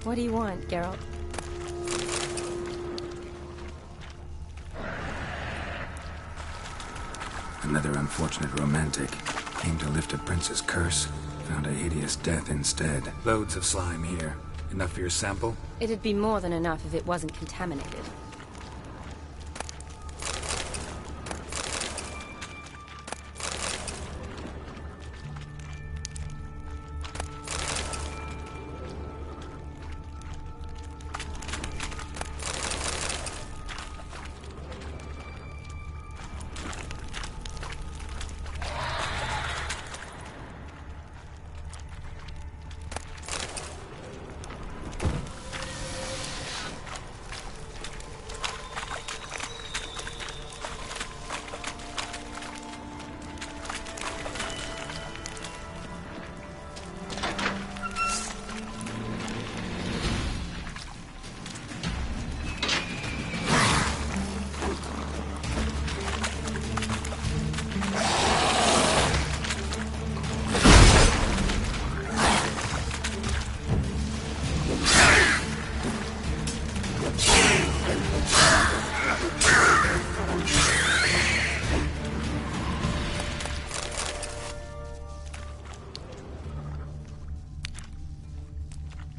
S15: What do you want, Geralt?
S2: Another unfortunate romantic. Came to lift a prince's curse, found a hideous death instead. Loads of slime here. Enough for your sample?
S15: It'd be more than enough if it wasn't contaminated.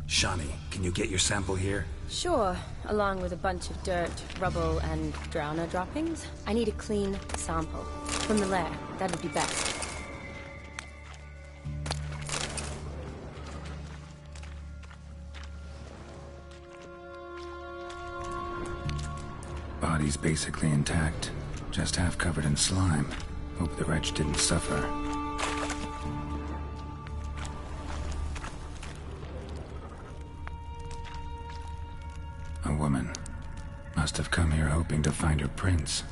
S2: Shani, can you get your sample here?
S15: Sure, along with a bunch of dirt, rubble, and drowner droppings. I need a clean sample. From the lair, that'd be best.
S2: Body's basically intact, just half covered in slime. Hope the wretch didn't suffer. A woman. Must have come here hoping to find her prince.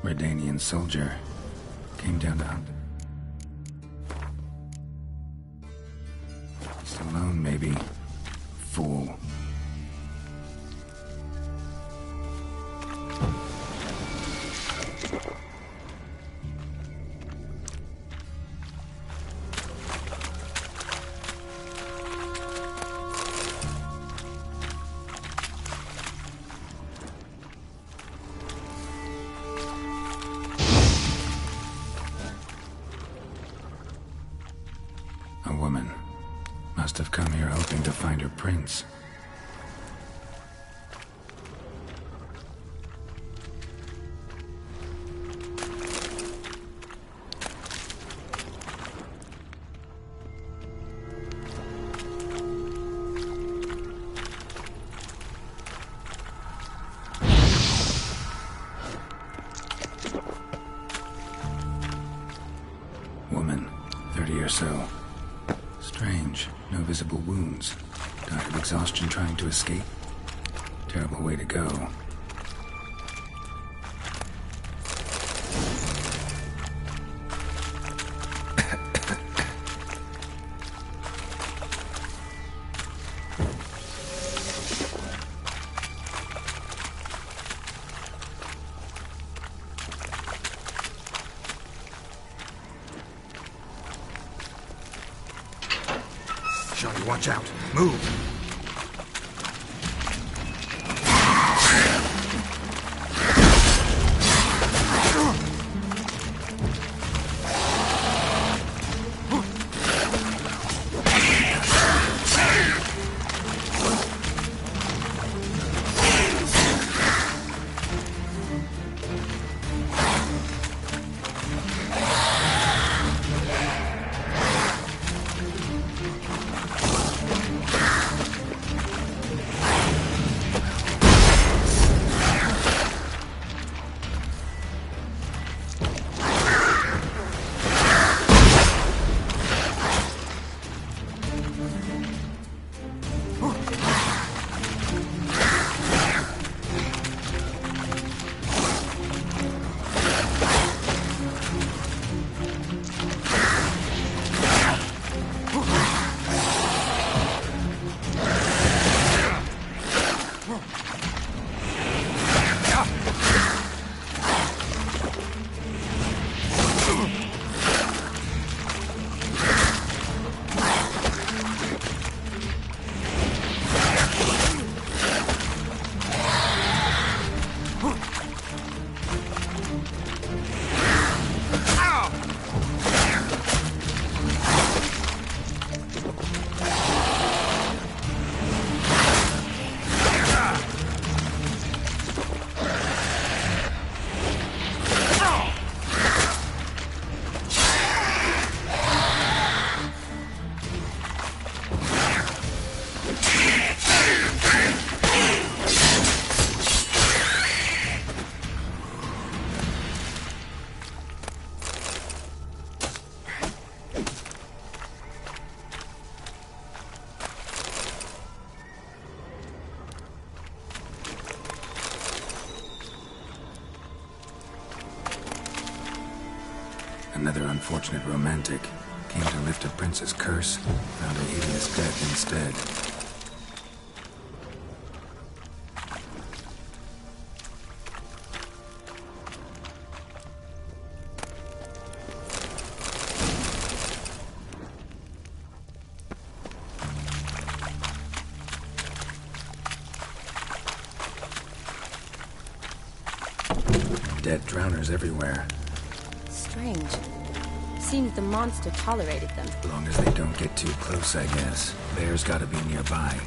S2: Redanian soldier came down to hunt. He's alone, maybe. Fool. A woman. Must have come here hoping to find her prince. Woman, 30 or so. Strange. No visible wounds. Died of exhaustion trying to escape. Terrible way to go.
S10: Johnny, watch out. Move.
S2: Another unfortunate romantic. Came to lift a prince's curse, found a hideous death instead. Dead drowners everywhere.
S15: Strange. Seems the monster tolerated them.
S2: As long as they don't get too close, I guess. Bear's gotta be nearby.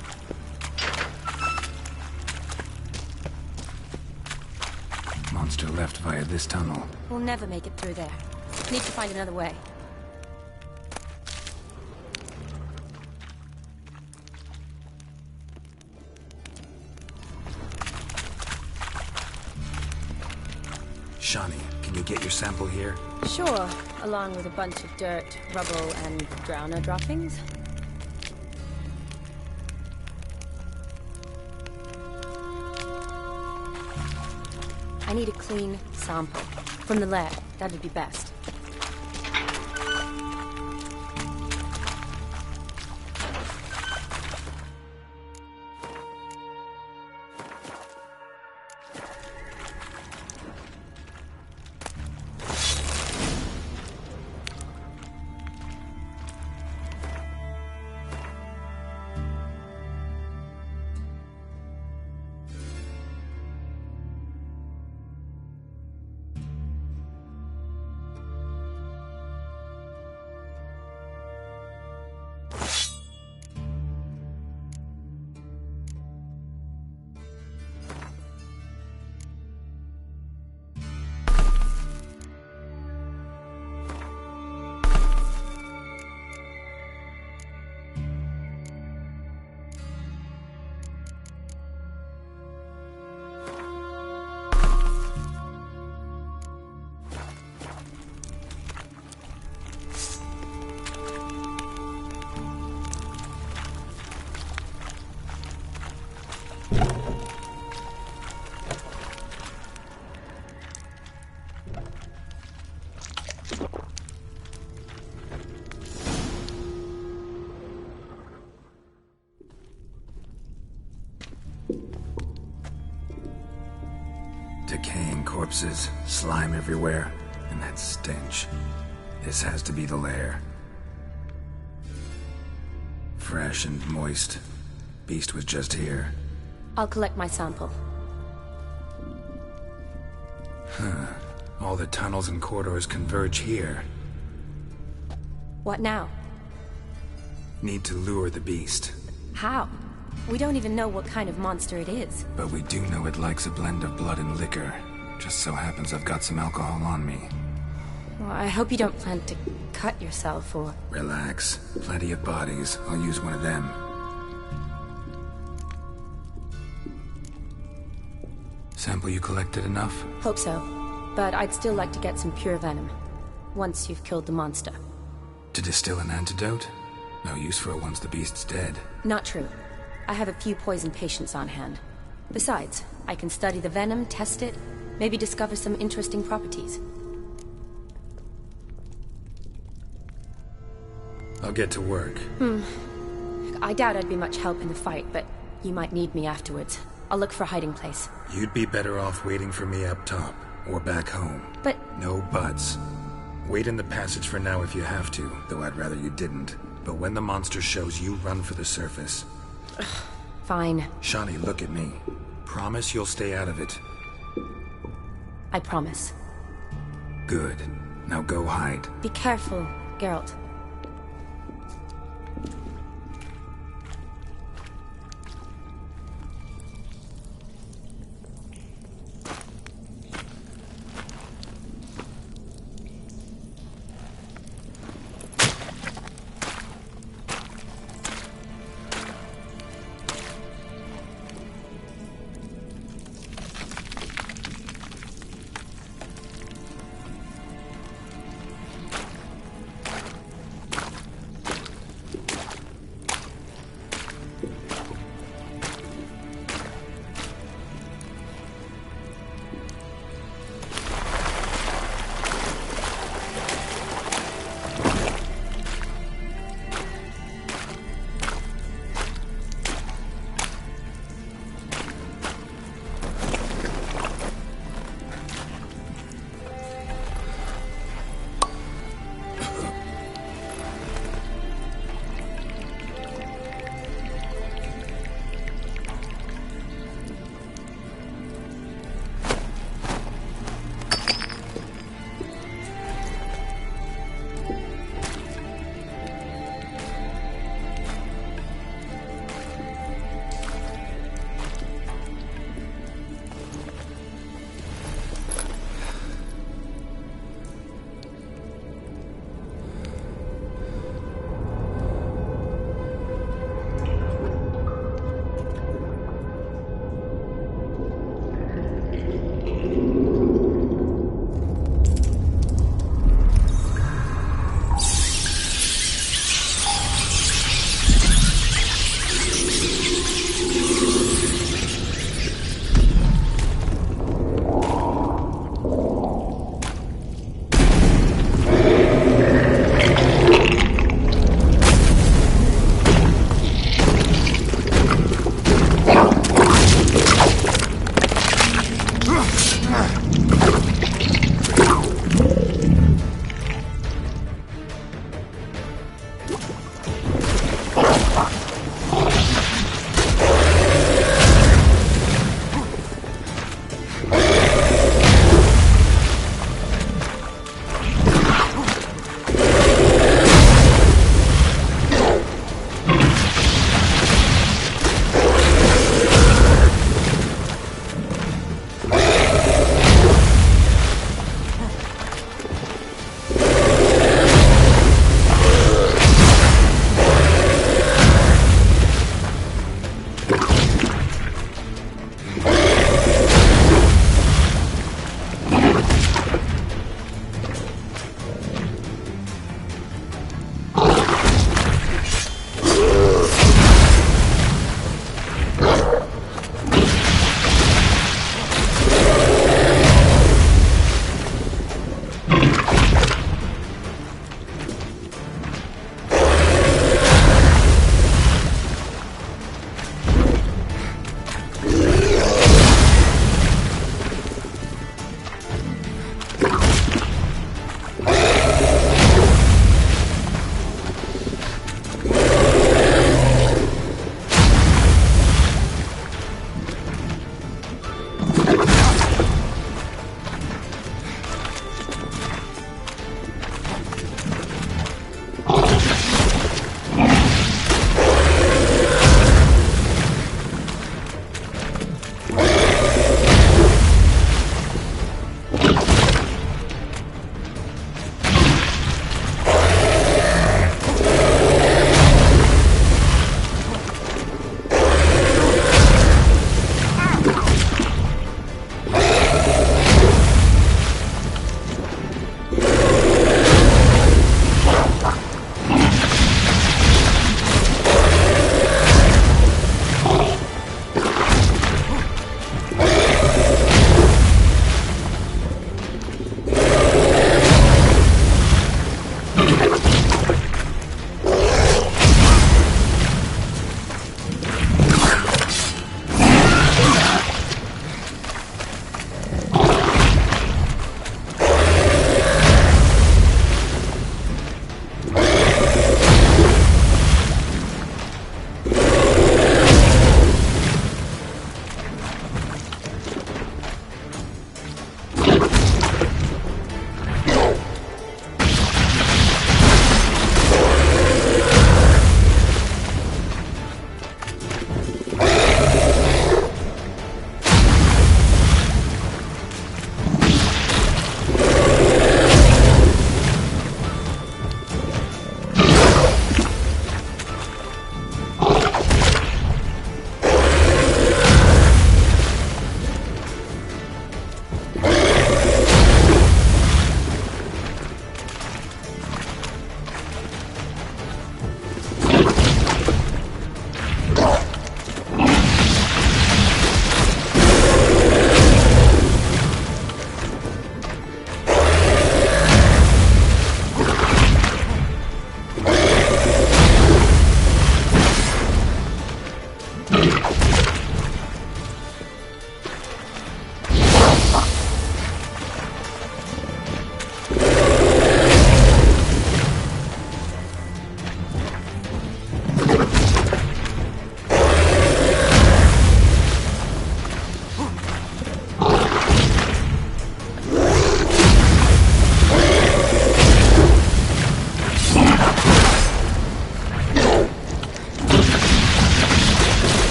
S2: Monster left via this tunnel.
S15: We'll never make it through there. Need to find another way.
S2: Shani, can you get your sample here?
S15: Sure, along with a bunch of dirt, rubble, and drowner droppings. I need a clean sample. From the lab, that'd be best.
S2: Decaying corpses, slime everywhere, and that stench. This has to be the lair. Fresh and moist. Beast was just here.
S15: I'll collect my sample.
S2: Huh. All the tunnels and corridors converge here.
S15: What now?
S2: Need to lure the beast.
S15: How? We don't even know what kind of monster it is.
S2: But we do know it likes a blend of blood and liquor. Just so happens I've got some alcohol on me.
S15: Well, I hope you don't plan to cut yourself or...
S2: Relax. Plenty of bodies. I'll use one of them. Sample you collected enough?
S15: Hope so. But I'd still like to get some pure venom. Once you've killed the monster.
S2: To distill an antidote? No use for it once the beast's dead.
S15: Not true. I have a few poison patients on hand. Besides, I can study the venom, test it, maybe discover some interesting properties.
S2: I'll get to work.
S15: I doubt I'd be much help in the fight, but you might need me afterwards. I'll look for a hiding place.
S2: You'd be better off waiting for me up top, or back home.
S15: But...
S2: No buts. Wait in the passage for now if you have to, though I'd rather you didn't. But when the monster shows, you run for the surface.
S15: Fine.
S2: Shani, look at me. Promise you'll stay out of it.
S15: I promise.
S2: Good. Now go hide.
S15: Be careful, Geralt.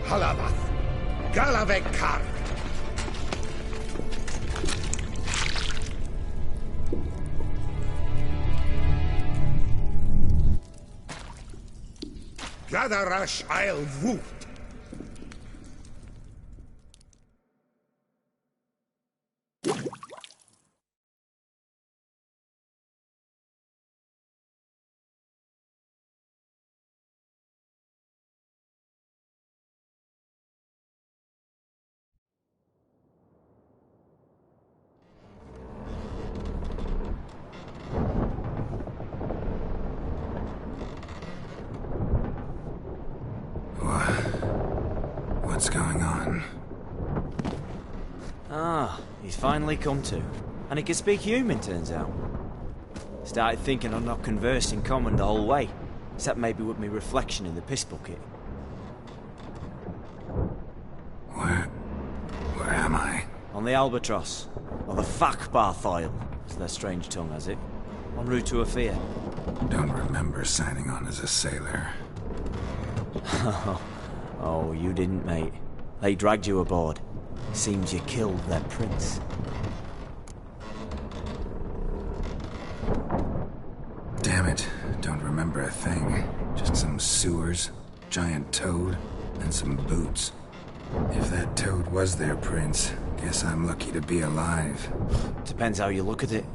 S10: Halavath, Galavekar. Gadarash I'll Woot.
S2: What's going on?
S16: Ah, he's finally come to. And he can speak human, turns out. Started thinking I'm not conversed in common the whole way, except maybe with me reflection in the piss bucket.
S2: Where am I?
S16: On the Albatross, or the Fakbarthoil, as their strange tongue has it. En route to Afir.
S2: Don't remember signing on as a sailor.
S16: Oh, you didn't, mate. They dragged you aboard. Seems you killed their prince.
S2: Damn it, don't remember a thing. Just some sewers, giant toad, and some boots. If that toad was their prince, guess I'm lucky to be alive.
S16: Depends how you look at it.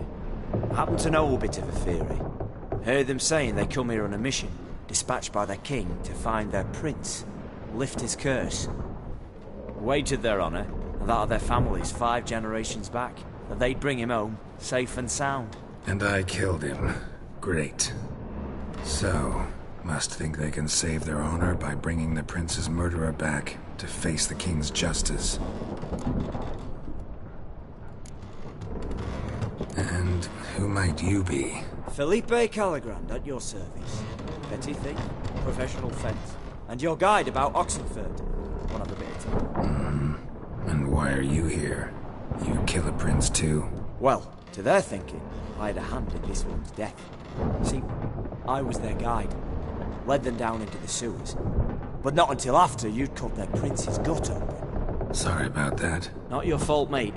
S16: I happen to know a bit of a theory. Heard them saying they come here on a mission, dispatched by their king to find their prince, lift his curse. Wagered their honour, and that of their families 5 generations back, that they'd bring him home, safe and sound.
S2: And I killed him. Great. So, must think they can save their honor by bringing the prince's murderer back to face the king's justice. And who might you be?
S16: Felipe Calagrand, at your service. Petty thief, professional fence, and your guide about Oxenford. One of a bit of time.
S2: And why are you here? You kill a prince too?
S16: Well, to their thinking, I had a hand in this one's death. See, I was their guide. Led them down into the sewers. But not until after you'd cut their prince's gut open.
S2: Sorry about that.
S16: Not your fault, mate.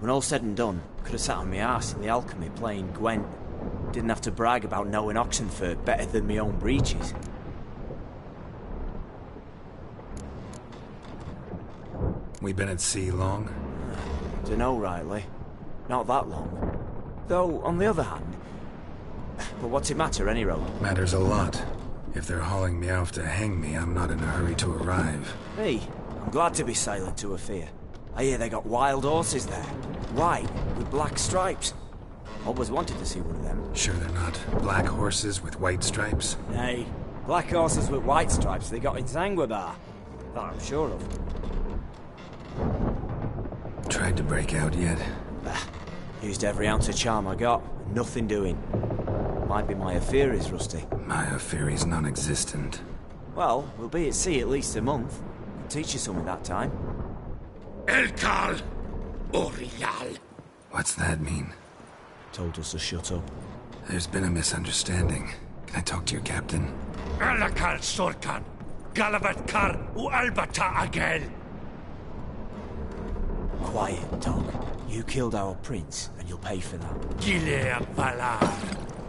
S16: When all said and done, could have sat on my arse in the alchemy playing Gwent. Didn't have to brag about knowing Oxenford better than my own breeches.
S2: We been at sea long?
S16: Dunno rightly. Not that long. Though, on the other hand... But what's it matter, any road?
S2: Matters a lot. If they're hauling me off to hang me, I'm not in a hurry to arrive.
S16: Hey, I'm glad to be sailing to Afir. I hear they got wild horses there. White, with black stripes. Always wanted to see one of them.
S2: Sure they're not black horses with white stripes?
S16: Nay, black horses with white stripes they got in Zanguebar. That I'm sure of.
S2: Tried to break out yet?
S16: Used every ounce of charm I got. Nothing doing. Might be my affair is rusty.
S2: My affair is non-existent.
S16: Well, we'll be at sea at least a month. I'll teach you something that time.
S10: Elkal Orial.
S2: What's that mean?
S16: Told us to shut up.
S2: There's been a misunderstanding. Can I talk to your captain?
S10: Alakal Sorkan. Galavat Kar U Albata Agel.
S16: Quiet, dog. You killed our prince, and you'll pay for that.
S10: Gilead Valar.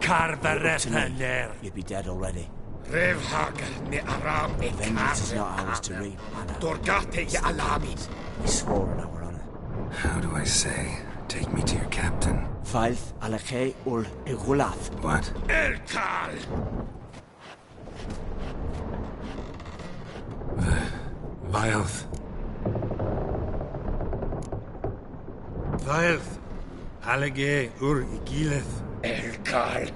S10: Carverethaner.
S16: You'd be dead already.
S10: Revhagal ne Aram e
S16: Vengeance is not ours to reap, Anna.
S10: Dorgate ye Alamis.
S16: We swore on our honor.
S2: How do I say? Take me to your captain.
S16: Vailth Alakhe ul Igulath.
S2: What?
S10: Elkal!
S2: Vailth.
S10: Vailth. Alage ur Igileth. Elkal.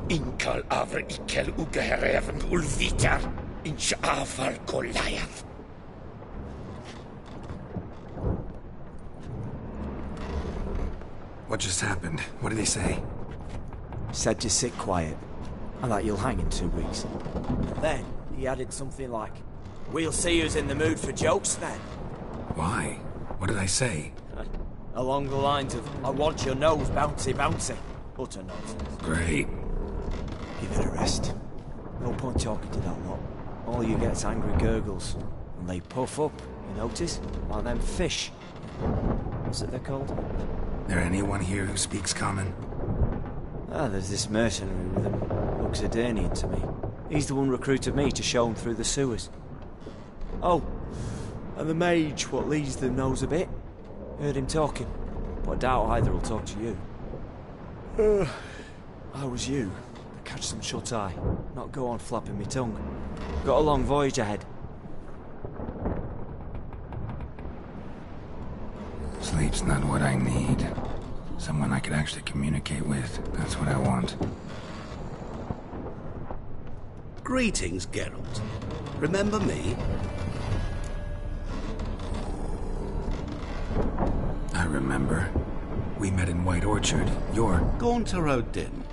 S10: Inkal avr ikel ugeherevn ulvitar. Inch afal Goliath.
S2: What just happened? What did he say?
S16: Said to sit quiet, and that you'll hang in 2 weeks. Then he added something like, "We'll see who's in the mood for jokes then."
S2: Why? What did I say?
S16: Along the lines of, "I want your nose bouncy bouncy." Utter nonsense.
S2: Great.
S16: Give it a rest. No point talking to that lot. All you get's angry gurgles. And they puff up, you notice? Like them fish. What's it they're called?
S2: There anyone here who speaks common?
S16: Ah, there's this mercenary with him. Looks Edirnian to me. He's the one recruited me to show him through the sewers. Oh, and the mage what leads them knows a bit. Heard him talking, but I doubt either will talk to you. How was you? Catch some shut-eye, not go on flapping me tongue. Got a long voyage ahead.
S2: Sleep's not what I need. Someone I could actually communicate with. That's what I want.
S17: Greetings, Geralt. Remember me?
S2: I remember. We met in White Orchard. You're...
S17: Gaunter O'Din,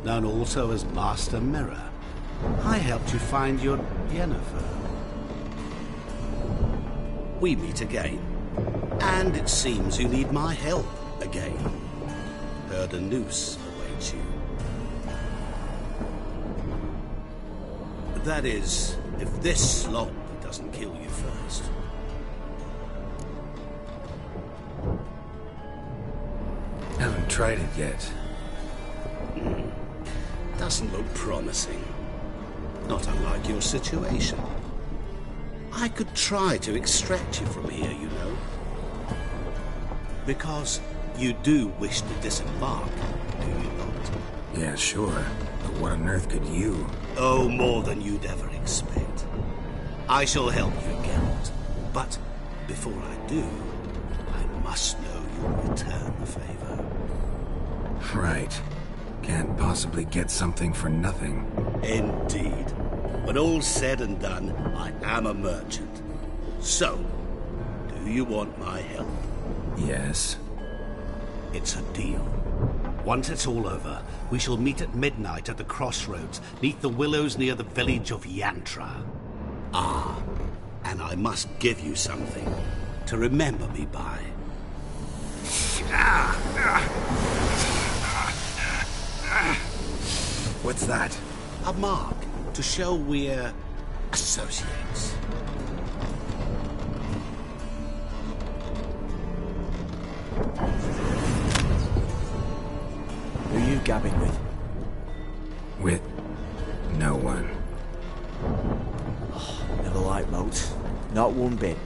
S17: known also as Master Mirror. I helped you find your Yennefer. We meet again. And it seems you need my help again. Heard a noose awaits you. That is, if this slop doesn't kill you first.
S2: Haven't tried it yet.
S17: Doesn't look promising. Not unlike your situation. I could try to extract you from here, you know. Because you do wish to disembark, do you not?
S2: Yeah, sure. But what on earth could you?
S17: Oh, more than you'd ever expect. I shall help you, Geralt. But before I do, I must know you'll return the favor.
S2: Right. Can't possibly get something for nothing.
S17: Indeed. When all's said and done, I am a merchant. So, do you want my help?
S2: Yes.
S17: It's a deal. Once it's all over, we shall meet at midnight at the crossroads, neath the willows near the village of Yantra. Ah, and I must give you something to remember me by.
S2: What's that?
S17: A mark to show we're associates.
S16: Who are you gabbing with?
S2: With no one.
S16: Never liked moats. Not one bit.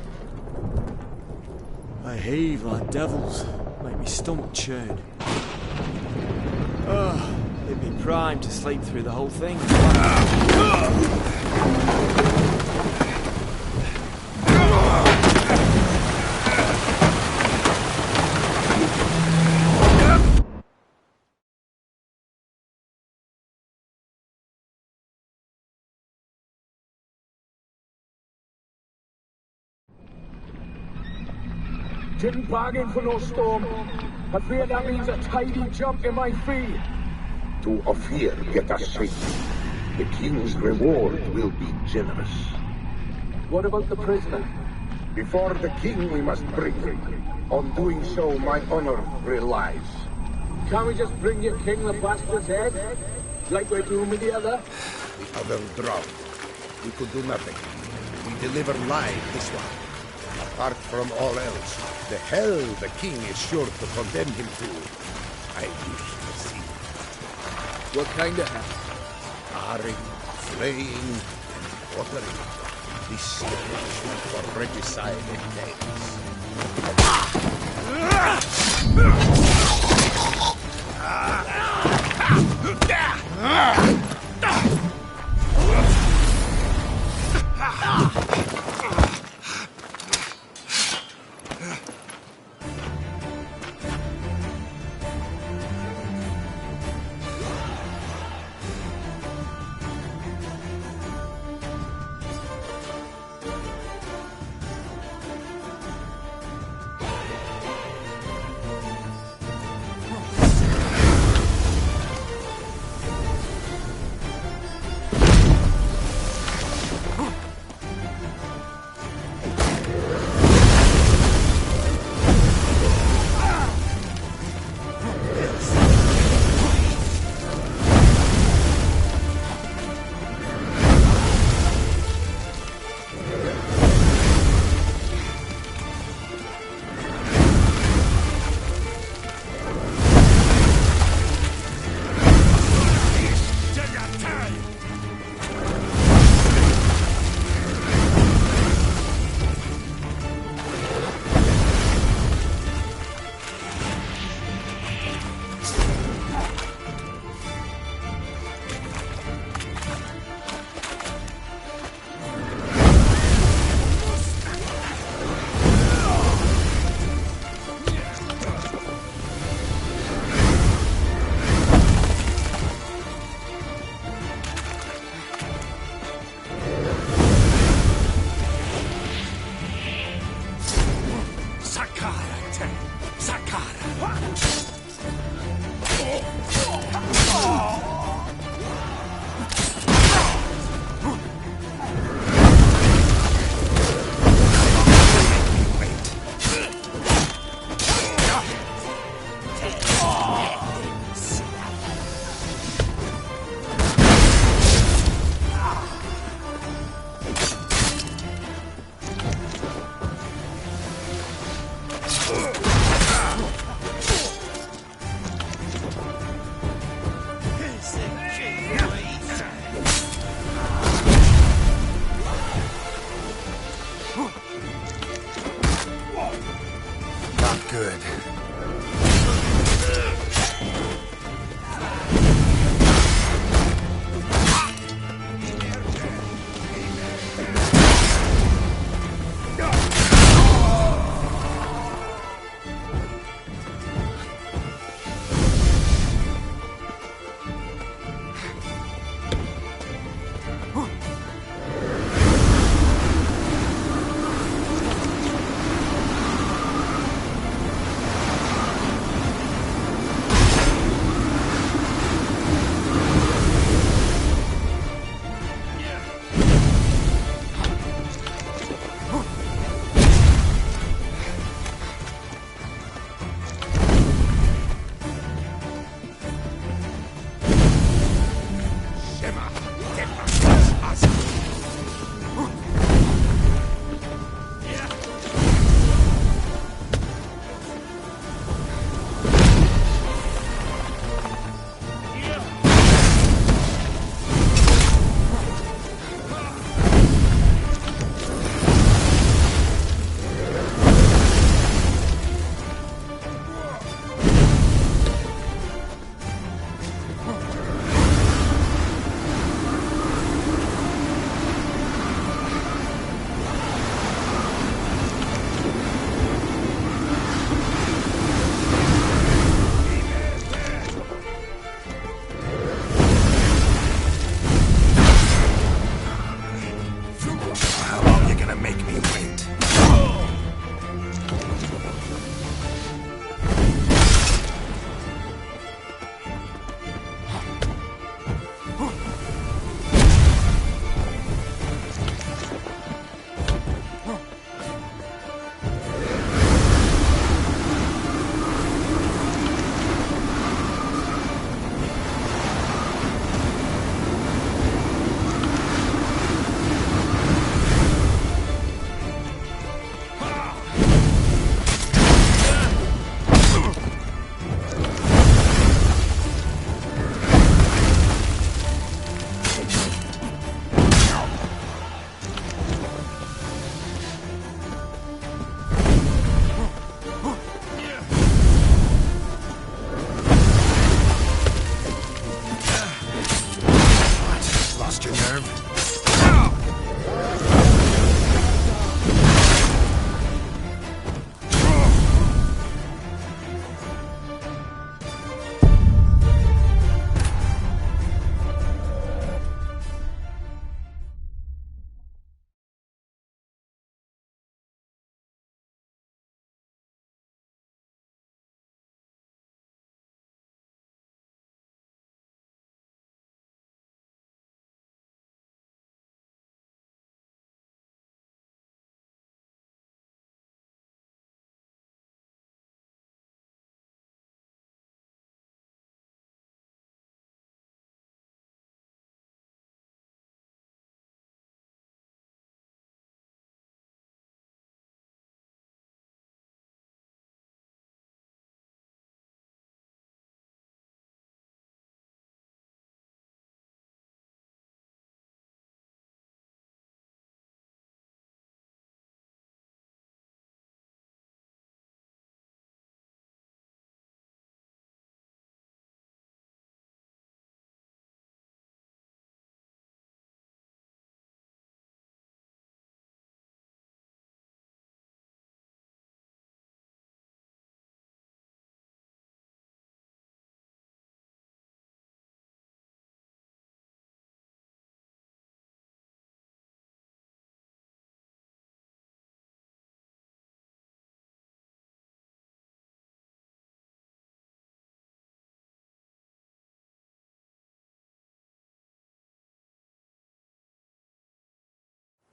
S16: I heave like devils. Make me stomach churn. It'd be primed to sleep through the whole thing.
S18: Didn't bargain for no storm. I fear that means a tidy jump in my fee.
S19: To Ophir get us safe. The king's reward will be generous.
S18: What about the prisoner?
S19: Before the king we must bring him. On doing so, my honor relies.
S18: Can't we just bring your king the bastard's head? Like we're doing with the other?
S4: The other drowned. We could do nothing. We deliver live this one. Apart from all else, the hell the king is sure to condemn him to, I wish to see.
S18: What kind of hell?
S19: Tarring, flaying, and quartering. This is the punishment for regicide and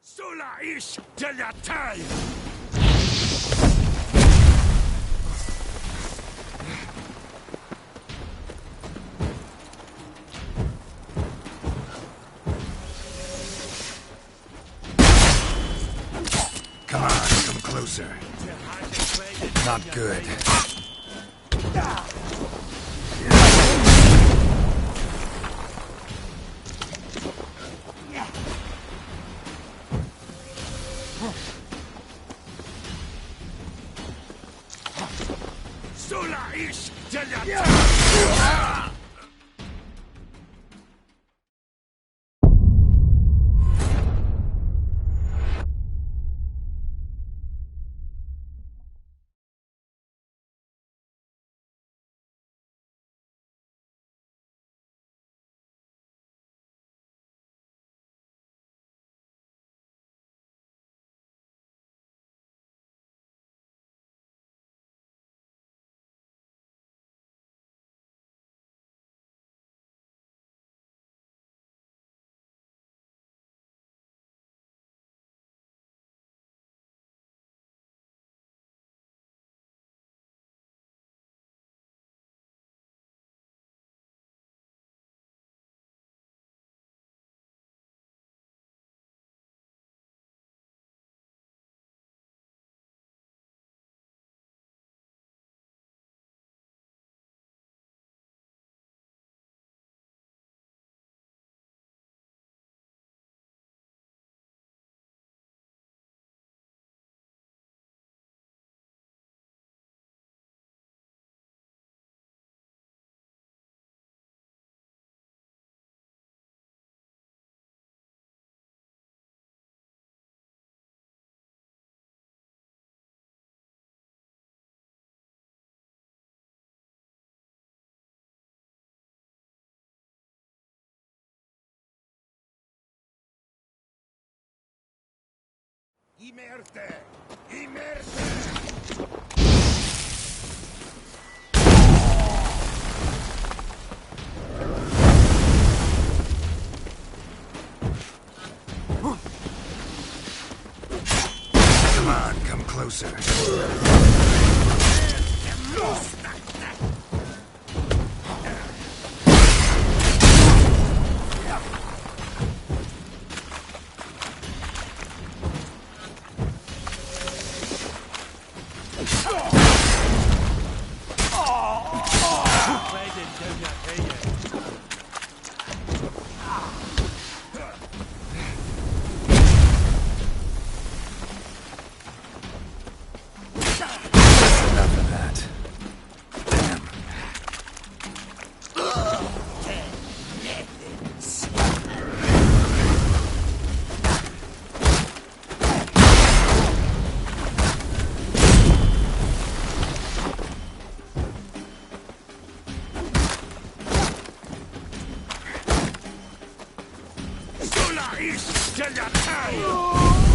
S10: Sola ish delatai!
S2: Come on, come closer. Not good.
S10: Sola ish delatai! Imerte! Imerte!
S2: Come on, come closer.
S10: face till you die!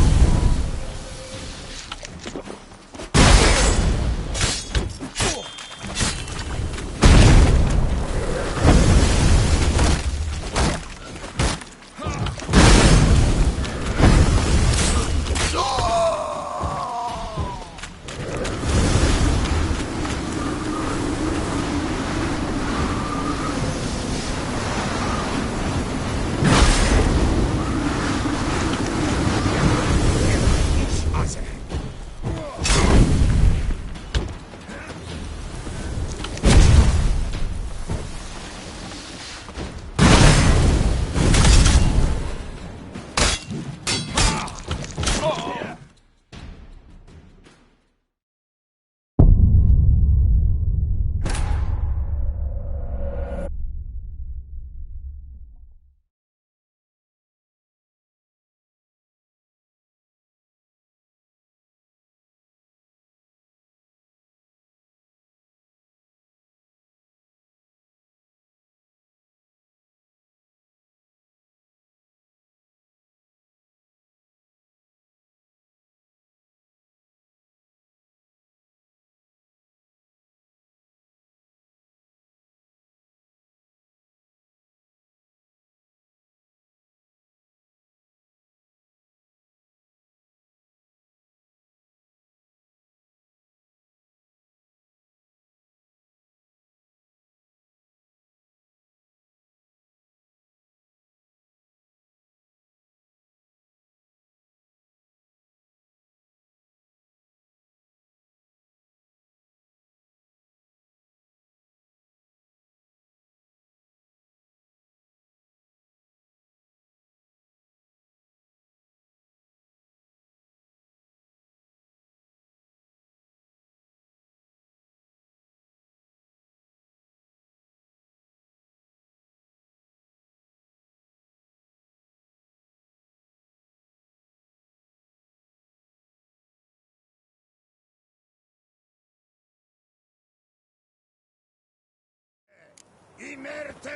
S10: Inerte!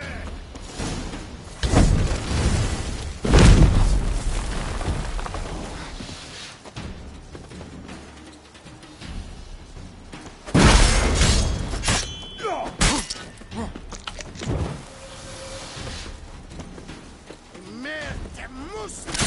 S10: Inerte musst!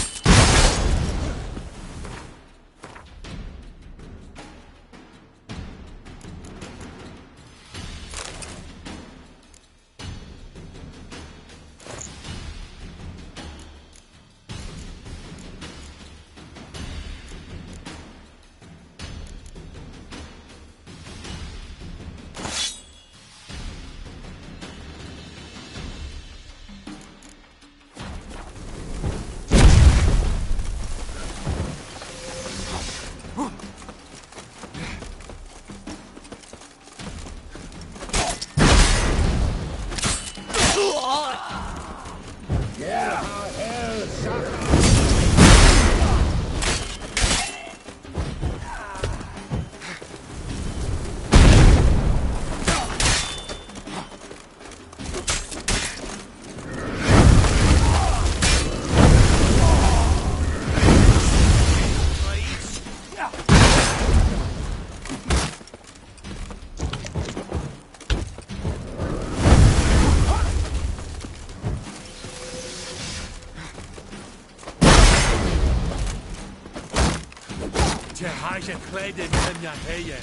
S10: Je haje kledin in je heje.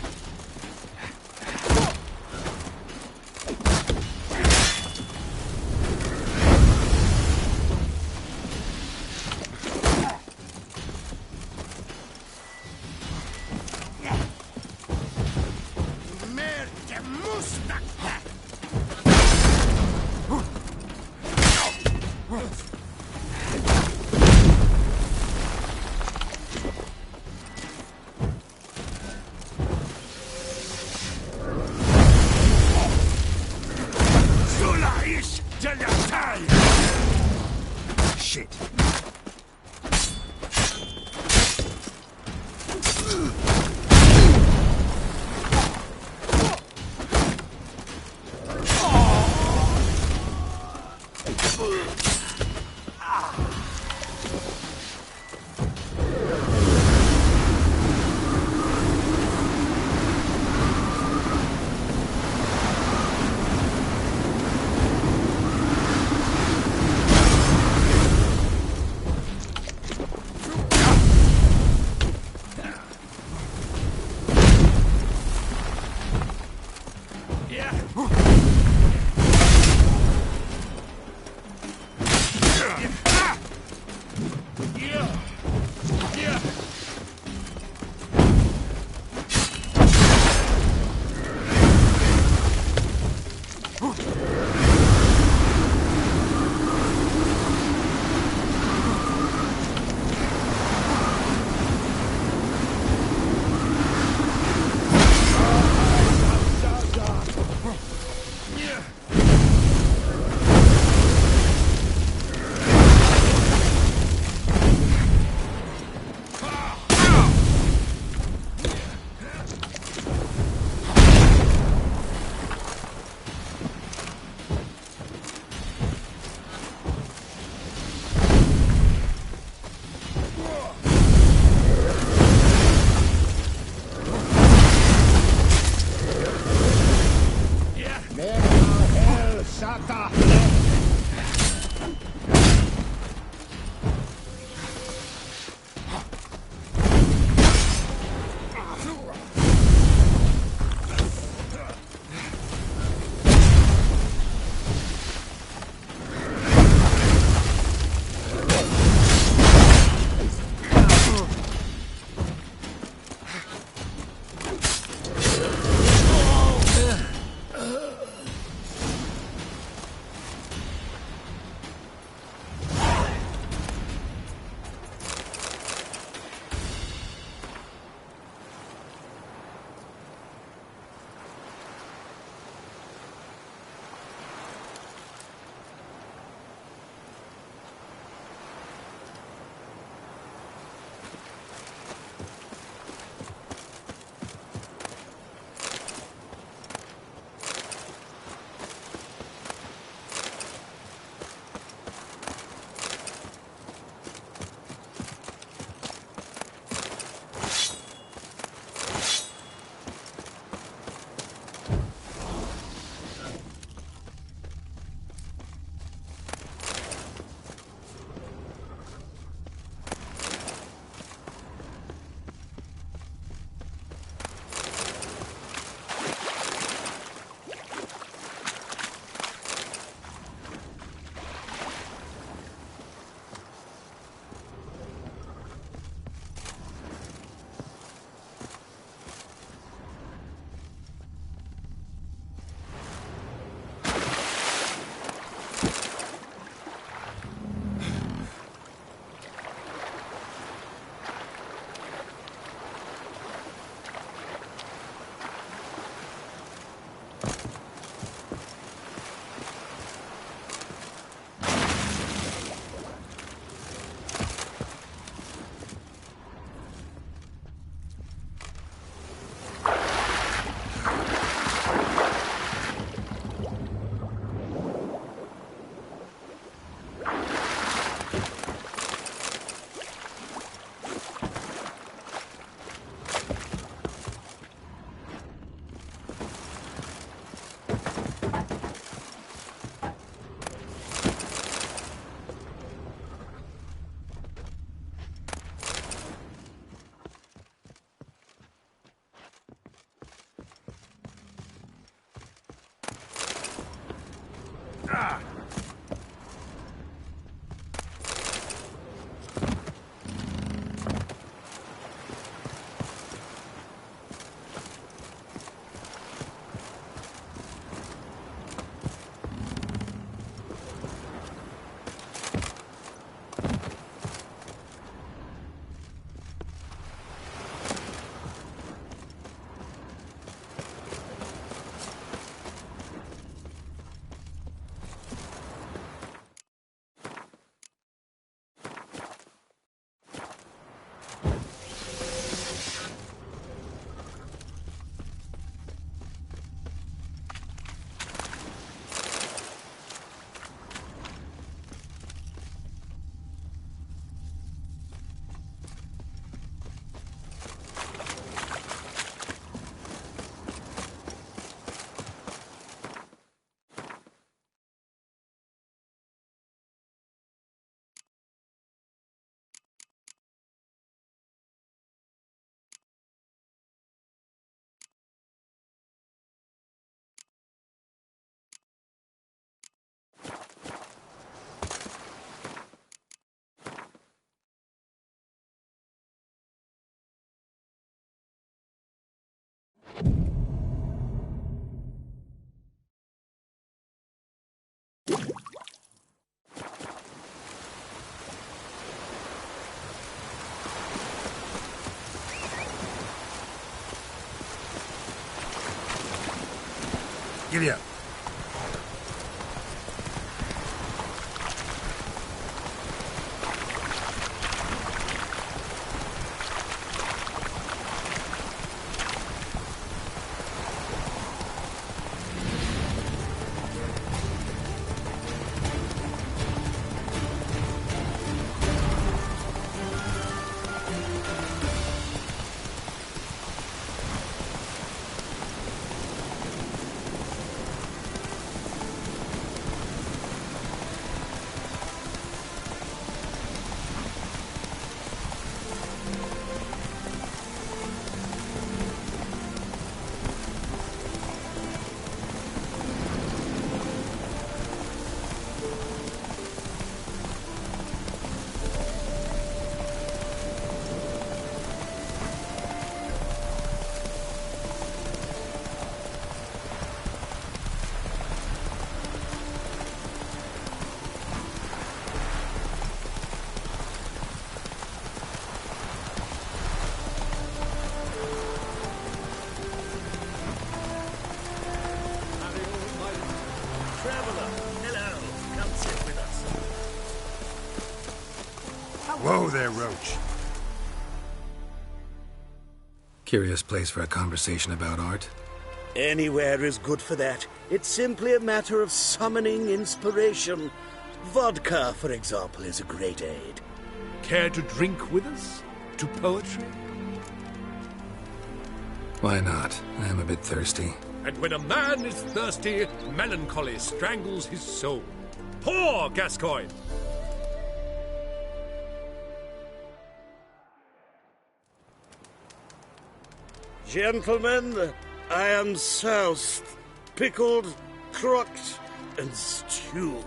S10: Merde mustak!
S2: Giddy up. Whoa there, Roach. Curious place for a conversation about art.
S13: Anywhere is good for that. It's simply a matter of summoning inspiration. Vodka, for example, is a great aid.
S10: Care to drink with us? To poetry?
S2: Why not? I am a bit thirsty.
S10: And when a man is thirsty, melancholy strangles his soul. Pour, Gascoigne!
S13: Gentlemen, I am soused, pickled, crocked, and stewed.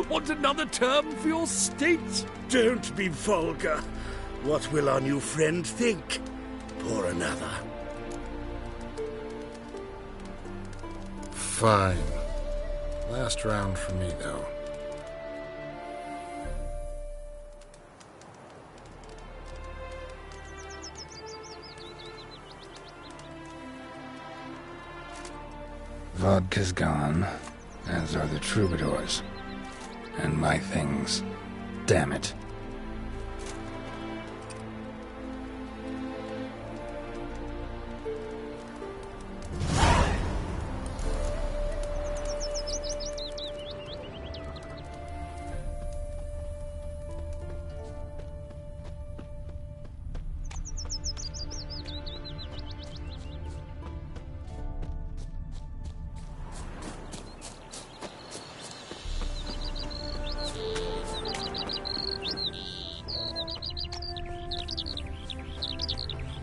S10: Want another term for your state?
S13: Don't be vulgar. What will our new friend think? Pour another.
S2: Fine. Last round for me, though. Vodka's gone, as are the troubadours. And my things. Damn it.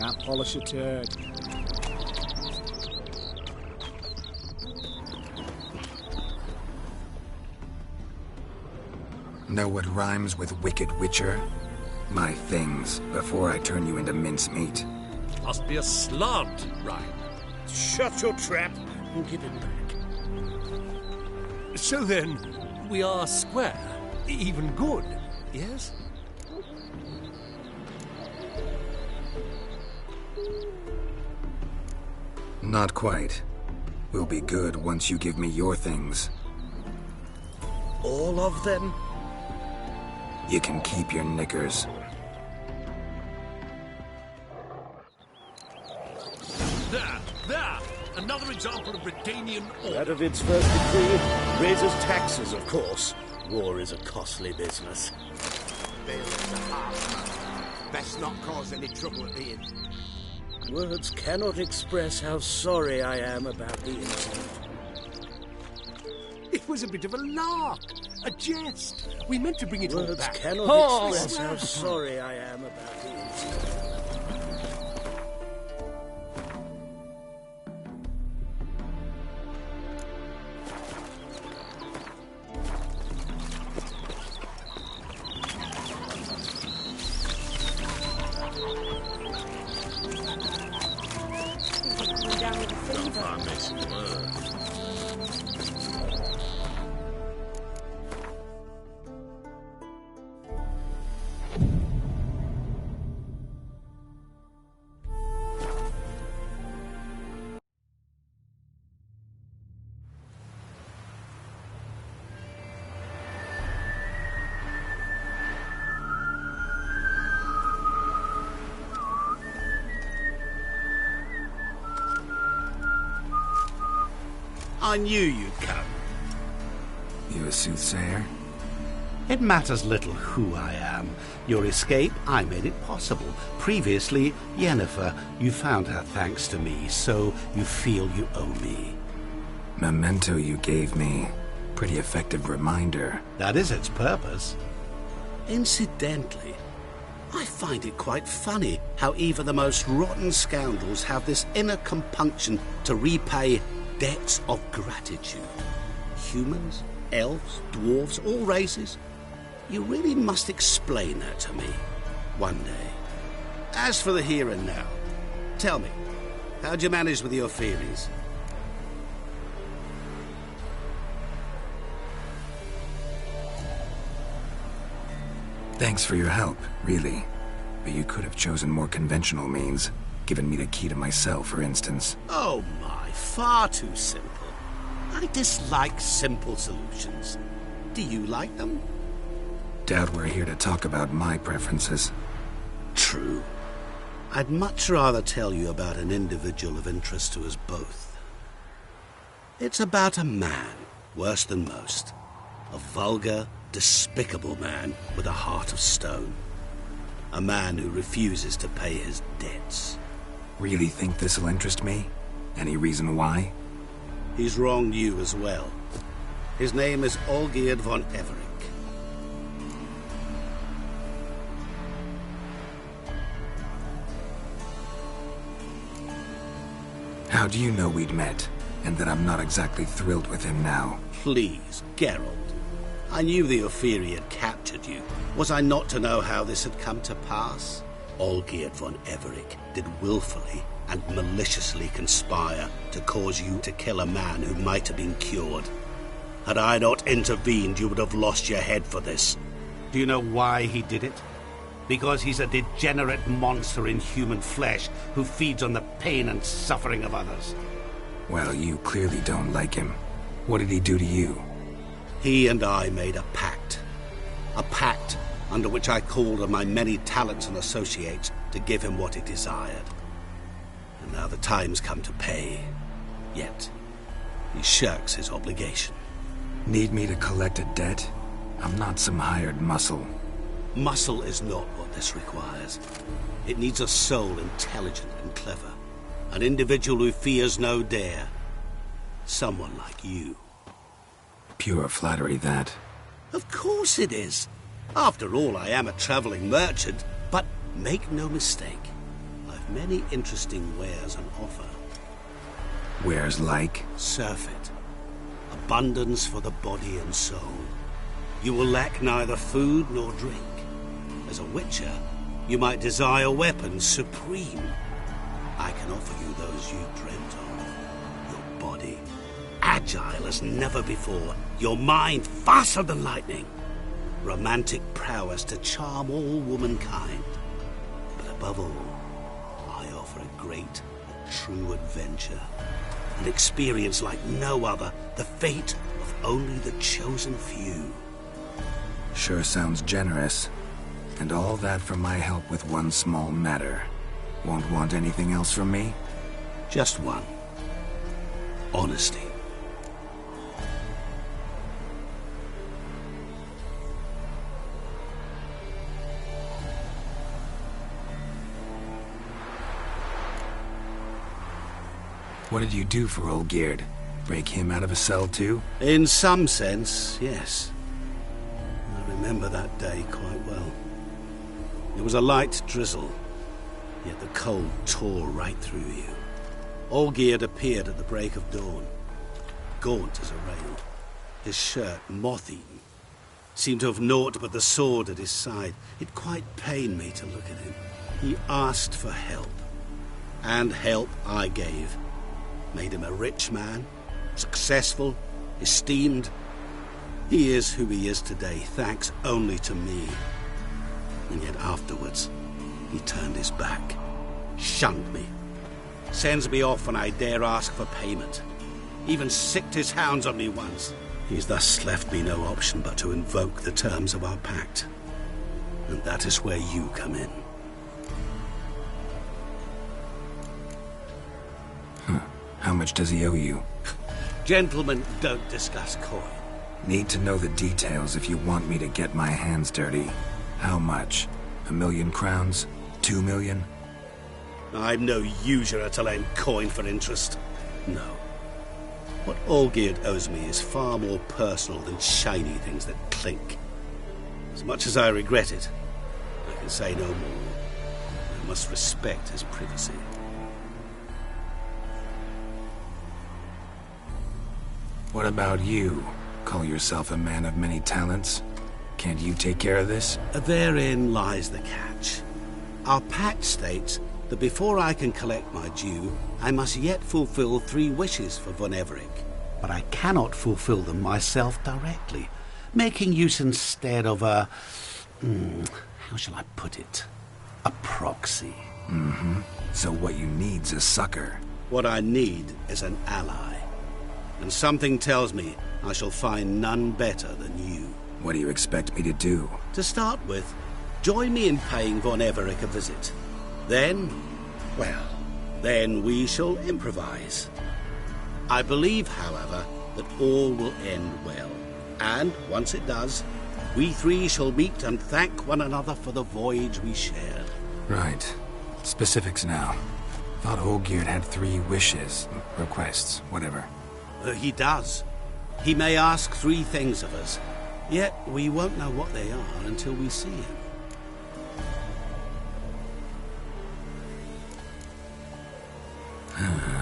S20: Can't polish a turd.
S2: Know what rhymes with wicked witcher? My things, before I turn you into mincemeat.
S10: Must be a slant rhyme.
S13: Shut your trap and give it back.
S10: So then, we are square. Even good, yes?
S2: Not quite. We'll be good once you give me your things.
S13: All of them?
S2: You can keep your knickers.
S10: There! Another example of Redanian order.
S13: That of its first decree raises taxes, of course. War is a costly business.
S4: Bailiff's a half man. Best not cause any trouble at the inn.
S13: Words cannot express how sorry I am about the incident.
S10: It was a bit of a lark, a jest. We meant to bring it all back.
S13: Words cannot express how sorry I am about the incident.
S17: I knew you'd come.
S2: You a soothsayer?
S17: It matters little who I am. Your escape, I made it possible. Previously, Yennefer, you found her thanks to me, so you feel you owe me.
S2: Memento you gave me. Pretty effective reminder.
S17: That is its purpose. Incidentally, I find it quite funny how even the most rotten scoundrels have this inner compunction to repay debts of gratitude. Humans, elves, dwarves, all races. You really must explain that to me one day. As for the here and now, tell me, how'd you manage with your theories?
S2: Thanks for your help, really. But you could have chosen more conventional means. Given me the key to my cell, for instance.
S17: Oh my, far too simple. I dislike simple solutions. Do you like them?
S2: Doubt we're here to talk about my preferences.
S17: True. I'd much rather tell you about an individual of interest to us both. It's about a man, worse than most. A vulgar, despicable man with a heart of stone. A man who refuses to pay his debts.
S2: Really think this'll interest me? Any reason why?
S17: He's wronged you as well. His name is Olgierd von Everec.
S2: How do you know we'd met, and that I'm not exactly thrilled with him now?
S17: Please, Geralt. I knew the Ophiri had captured you. Was I not to know how this had come to pass? Olgierd von Everec did willfully and maliciously conspire to cause you to kill a man who might have been cured. Had I not intervened, you would have lost your head for this. Do you know why he did it? Because he's a degenerate monster in human flesh who feeds on the pain and suffering of others.
S2: Well, you clearly don't like him. What did he do to you?
S17: He and I made a pact. A pact under which I called on my many talents and associates to give him what he desired. And now the time's come to pay. Yet, he shirks his obligation.
S2: Need me to collect a debt? I'm not some hired muscle.
S17: Muscle is not what this requires. It needs a soul intelligent and clever. An individual who fears no dare. Someone like you.
S2: Pure flattery, that.
S17: Of course it is. After all, I am a traveling merchant. But make no mistake, I've many interesting wares on offer.
S2: Wares like?
S17: Surfeit. Abundance for the body and soul. You will lack neither food nor drink. As a witcher, you might desire weapons supreme. I can offer you those you dreamt of. Your body, agile as never before. Your mind, faster than lightning. Romantic prowess to charm all womankind. But above all, I offer a great, a true adventure. An experience like no other. The fate of only the chosen few.
S2: Sure sounds generous. And all that for my help with one small matter. Won't want anything else from me?
S17: Just one. Honesty.
S2: What did you do for Olgierd? Break him out of a cell too?
S17: In some sense, yes. I remember that day quite well. It was a light drizzle, yet the cold tore right through you. Olgierd appeared at the break of dawn, gaunt as a rail, his shirt moth-eaten, seemed to have naught but the sword at his side. It quite pained me to look at him. He asked for help, and help I gave. Made him a rich man, successful, esteemed. He is who he is today, thanks only to me. And yet afterwards, he turned his back, shunned me, sends me off when I dare ask for payment, even sicked his hounds on me once. He's thus left me no option but to invoke the terms of our pact. And that is where you come in.
S2: Huh. How much does he owe you?
S17: Gentlemen don't discuss coin.
S2: Need to know the details if you want me to get my hands dirty. How much? 1,000,000 crowns? 2 million?
S17: I'm no usurer to lend coin for interest. No. What Olgierd owes me is far more personal than shiny things that clink. As much as I regret it, I can say no more. I must respect his privacy.
S2: What about you? Call yourself a man of many talents? Can't you take care of this?
S17: Therein lies the catch. Our pact states that before I can collect my due, I must yet fulfill 3 wishes for Von Everec. But I cannot fulfill them myself directly, making use instead of a... how shall I put it? A proxy.
S2: So what you need's a sucker.
S17: What I need is an ally. And something tells me I shall find none better than you.
S2: What do you expect me to do?
S17: To start with, join me in paying Von Everec a visit. Then, well, then we shall improvise. I believe, however, that all will end well. And once it does, we 3 shall meet and thank one another for the voyage we shared.
S2: Right. Specifics now. Thought Olgierd had 3 wishes, requests, whatever.
S17: He does. He may ask 3 things of us, yet we won't know what they are until we see him.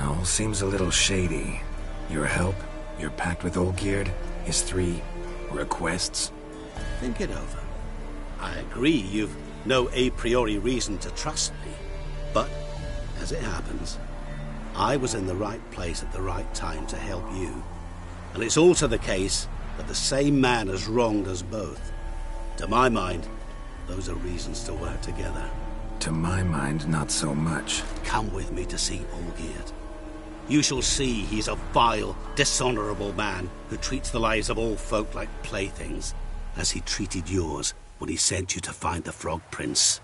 S2: All seems a little shady. Your help, your pact with Olgierd, his 3 requests.
S17: Think it over. I agree you've no a priori reason to trust me, but as it happens, I was in the right place at the right time to help you. And it's also the case that the same man has wronged us both. To my mind, those are reasons to work together.
S2: To my mind, not so much.
S17: Come with me to see Olgierd. You shall see he's a vile, dishonorable man who treats the lives of all folk like playthings, as he treated yours when he sent you to find the Frog Prince.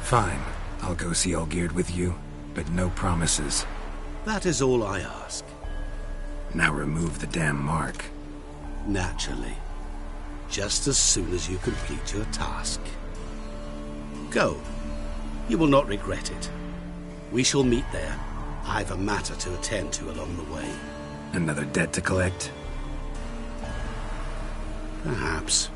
S2: Fine. I'll go see Olgierd with you, but no promises.
S17: That is all I ask.
S2: Now remove the damn mark.
S17: Naturally. Just as soon as you complete your task. Go. You will not regret it. We shall meet there. I've a matter to attend to along the way.
S2: Another debt to collect?
S17: Perhaps.